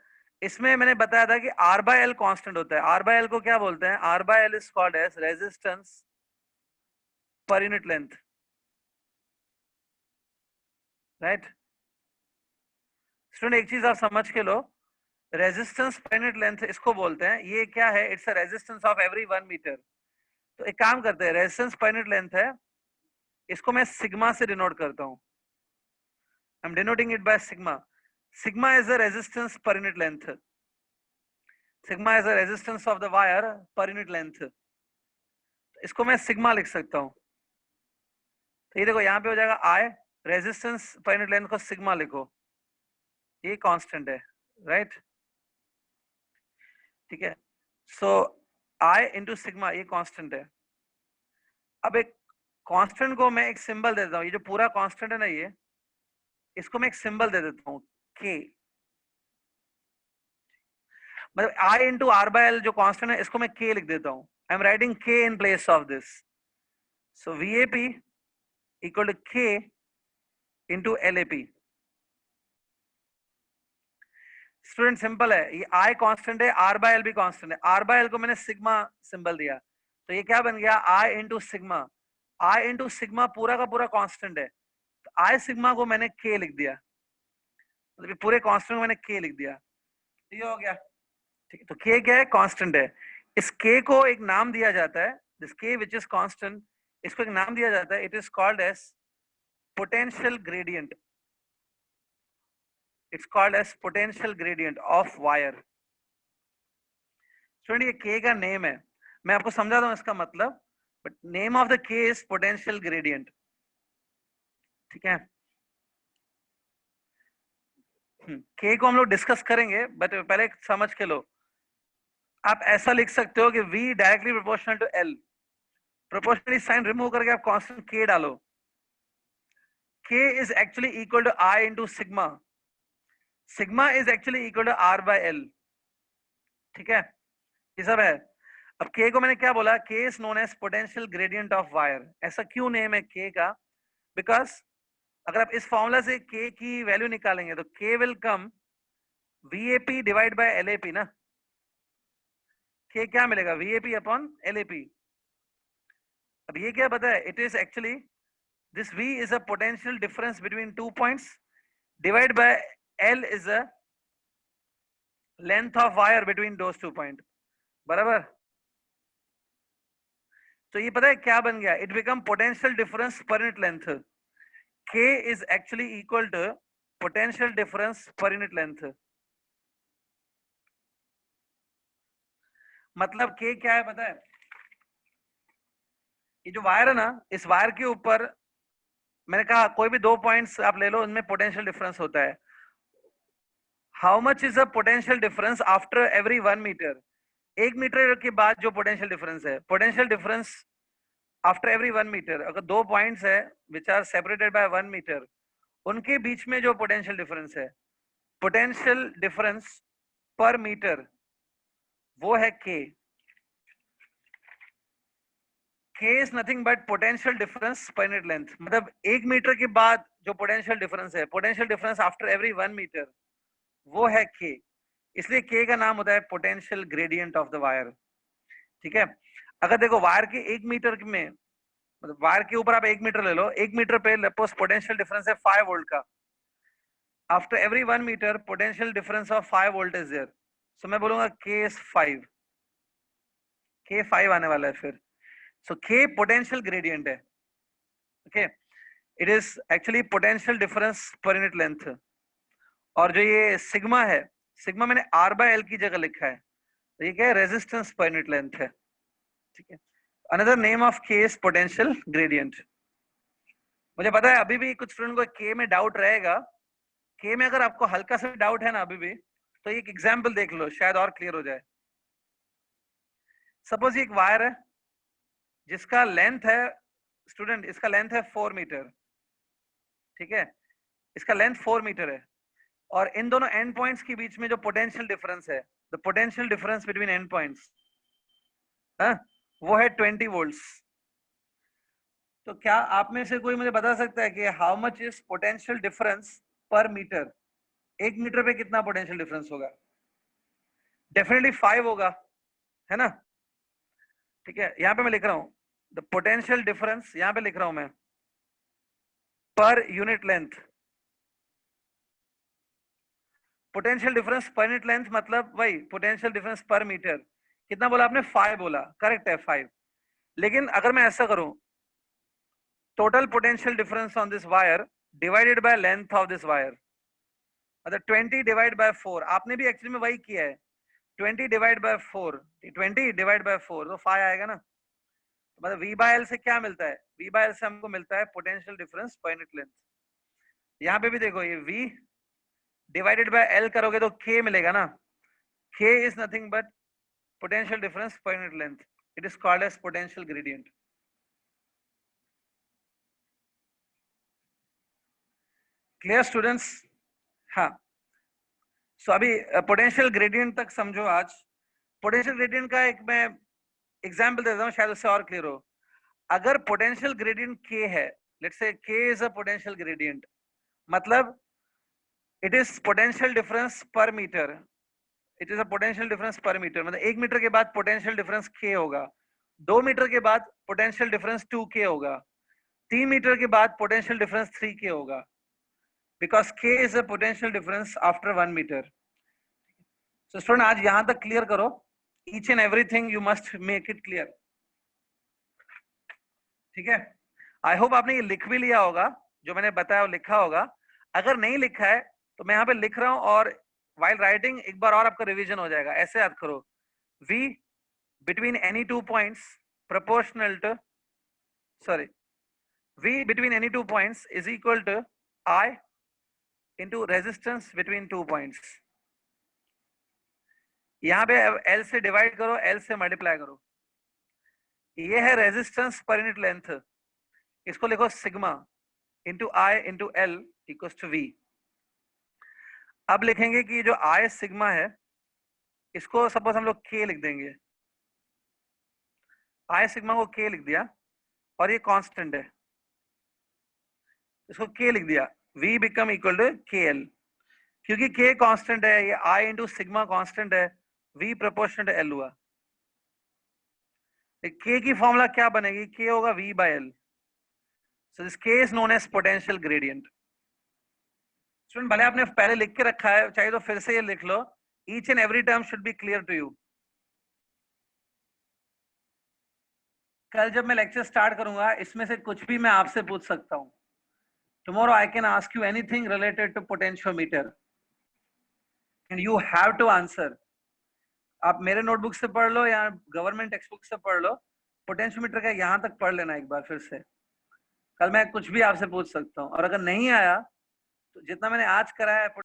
इसमें मैंने बताया था कि R बाई L कांस्टेंट होता है। R बाई L को क्या बोलते हैं? R by L is called as resistance per unit length, right? Student, एक चीज आप समझ के लो, रेजिस्टेंस पर यूनिट लेंथ इसको बोलते हैं। ये क्या है? It's a resistance of every 1 metre. तो एक काम करते हैं, रेजिस्टेंस पर यूनिट लेंथ है, इसको मैं सिग्मा से डिनोट करता हूं। I am denoting it by sigma. Sigma is the resistance per unit length. Sigma is the resistance of the wire पर यूनिट लेंथ। इसको मैं सिग्मा लिख सकता हूं। तो ये देखो, यहाँ पे हो जाएगा I, resistance per unit length को सिग्मा लिखो, ये कांस्टेंट है, राइट? ठीक है, सो I इंटू सिग्मा, ये कांस्टेंट है। अब एक कांस्टेंट को मैं एक सिंबल दे देता हूँ। ये जो पूरा कांस्टेंट है ना, ये इसको मैं एक सिंबल दे देता हूँ, K। मतलब I into R by L जो कांस्टेंट है, इसको मैं K लिख देता हूँ। I am writing K in place of this. So VAP equal to K into LAP। Student, simple है, ये I कांस्टेंट है, R बाई L भी कांस्टेंट है। R बाई L को मैंने सिग्मा सिंबल दिया, तो ये क्या बन गया? I into sigma. I into sigma पूरा का पूरा कांस्टेंट है, तो I सिग्मा को मैंने K लिख दिया, मतलब पूरे कांस्टेंट को मैंने K लिख दिया। ये हो गया, ठीक है? तो K क्या है? कांस्टेंट है। इस K को एक नाम दिया जाता है, this K which is constant, इसको एक नाम दिया जाता है, it is called as potential gradient. It's called as potential gradient of wire. Student ये K का नेम है, मैं आपको समझा दूं इसका मतलब, but name of the K is potential gradient. ठीक है, K को हम लोग डिस्कस करेंगे, बट पहले समझ के लो. आप ऐसा लिख सकते हो कि V directly proportional to L. Proportionally sign remove करके आप कांस्टेंट K डालो. K is actually equal to I into sigma. Sigma is actually equal to R by L. ठीक है, ये सब है. अब K को मैंने क्या बोला, K is known as potential gradient of wire. ऐसा क्यों नेम है K का? Because अगर आप इस फॉर्मूला से K की वैल्यू निकालेंगे तो K will come VAP divide by LAP ना. K क्या मिलेगा, VAP अपॉन LAP. अब ये क्या पता है, it is actually this V is a potential difference between 2 points divided by L is a length of wire between those 2 points. बराबर. तो ये पता है क्या बन गया, it become potential difference per unit length. K is actually equal to potential difference per unit length. मतलब K क्या है पता है, ये जो वायर है ना, इस वायर के ऊपर मैंने कहा कोई भी 2 पॉइंट्स आप ले लो, उनमें पोटेंशियल डिफरेंस होता है. How much is the potential difference after every 1 metre. 1 metre के बाद जो पोटेंशियल डिफरेंस है, potential difference after every 1 metre. अगर 2 पॉइंट्स है which are separated by 1 metre, उनके बीच में जो पोटेंशियल डिफरेंस है, पोटेंशियल डिफरेंस पर मीटर, वो है K. K is nothing but potential difference per unit length. मतलब 1 मीटर के बाद जो पोटेंशियल डिफरेंस है, potential difference after every 1 metre, वो है K. इसलिए K का नाम होता है potential gradient of the wire. ठीक है, अगर देखो वायर के 1 मीटर में, मतलब वायर के ऊपर आप 1 मीटर ले लो, 1 मीटर पे लेपोस पोटेंशियल डिफरेंस है 5 वोल्ट का. After every 1 metre potential difference of 5 volt is there. So मैं बोलूंगा K is 5. K 5 आने वाला है फिर. So K potential gradient है. Okay, it is actually potential difference per unit length. और जो ये सिग्मा है, सिग्मा मैंने R by L की जगह लिखा है, तो ये क्या है, रेजिस्टेंस पर यूनिट लेंथ है. ठीक है, another name of K is potential gradient. मुझे पता है अभी भी कुछ स्टूडेंट को K में डाउट रहेगा. K में अगर आपको हल्का सा डाउट है ना अभी भी, तो एक एग्जाम्पल देख लो, शायद और क्लियर हो जाए. सपोज ये एक वायर है जिसका लेंथ है, स्टूडेंट इसका लेंथ है 4 मीटर. ठीक है, इसका लेंथ 4 मीटर है, और इन दोनों एंड पॉइंट्स के बीच में जो पोटेंशियल डिफरेंस है, the potential difference between and points, वो है 20 वोल्ट्स. तो क्या आप में से कोई मुझे बता सकता है कि how much is potential difference per metre? 1 metre पे कितना पोटेंशियल डिफरेंस होगा? डेफिनेटली 5 होगा, है ना. ठीक है, यहाँ पे मैं लिख रहा हूं द पोटेंशियल डिफरेंस, यहाँ पे लिख रहा हूं मैं पर यूनिट लेंथ. पोटेंशियल डिफरेंस पर यूनिट लेंथ मतलब वही पोटेंशियल डिफरेंस पर मीटर. कितना बोला आपने? 5 बोला, करेक्ट है 5. लेकिन अगर मैं ऐसा करूं, total potential difference on this wire divided by length of this wire, मतलब 20 डिवाइड बाय 4. आपने भी एक्चुअली में वही किया है, 20 डिवाइड बाय 4, 20 डिवाइड बाय 4 तो 5 आएगा ना. मतलब V by L से क्या मिलता है? V by L से हमको मिलता है पोटेंशियल डिफरेंस पर यूनिट लेंथ. यहाँ पे भी देखो, ये V डिवाइडेड बाय L करोगे तो K मिलेगा ना. K is nothing but potential difference per unit length. It is called as potential gradient. Clear students? हाँ. So अभी पोटेंशियल ग्रेडियंट तक समझो. आज पोटेंशियल ग्रेडियंट का एक मैं एग्जाम्पल देता हूँ, शायद उससे और क्लियर हो. अगर पोटेंशियल ग्रेडियंट K है, let's say K is a potential gradient, मतलब it is potential difference per metre. It is a potential difference per metre, मतलब 1 मीटर के बाद पोटेंशियल डिफरेंस K होगा, 2 मीटर के बाद पोटेंशियल डिफरेंस 2K होगा, 3 metre के बाद पोटेंशियल डिफरेंस 3K होगा, because K is a potential difference after 1 metre. So student आज यहां तक क्लियर करो. Each and everything you must make it clear. ठीक है, आई होप आपने ये लिख भी लिया होगा, जो मैंने बताया वो लिखा होगा। अगर नहीं लिखा है तो मैं यहाँ पे लिख रहा हूँ, और while writing एक बार और आपका रिवीजन हो जाएगा। ऐसे याद करो, V between any two points proportional to, sorry, V between any two points is equal to I into resistance between two points। यहाँ पे L से डिवाइड करो, L से मल्टीप्लाई करो। ये है रेजिस्टेंस पर यूनिट लेंथ, इसको लिखो sigma into I into L equals to V. अब लिखेंगे कि जो आई सिग्मा है इसको सपोज हम लोग के लिख देंगे। आई सिग्मा को के लिख दिया, और ये कांस्टेंट है, इसको के लिख दिया। V become equal to K L, क्योंकि के कांस्टेंट है, ये आई इंटू सिग्मा कांस्टेंट है, वी प्रोपोर्शनल टू एल हुआ। के की फॉर्मूला क्या बनेगी? के होगा V by L. So this K is known as potential gradient. Student भले आपने पहले लिख के रखा है, चाहिए तो फिर से ये लिख लो। Each and every term should be clear to you. कल जब मैं लेक्चर स्टार्ट करूंगा, इसमें से कुछ भी मैं आपसे पूछ सकता हूं। Tomorrow I can ask you anything related to potentiometer and you have to answer. आप मेरे नोटबुक से पढ़ लो या गवर्नमेंट टेक्स्ट बुक से पढ़ लो, पोटेंशियोमीटर का यहां तक पढ़ लेना एक बार फिर से। कल मैं कुछ भी आपसे पूछ सकता हूं, और अगर नहीं आया तो जितना मैंने आज कराया है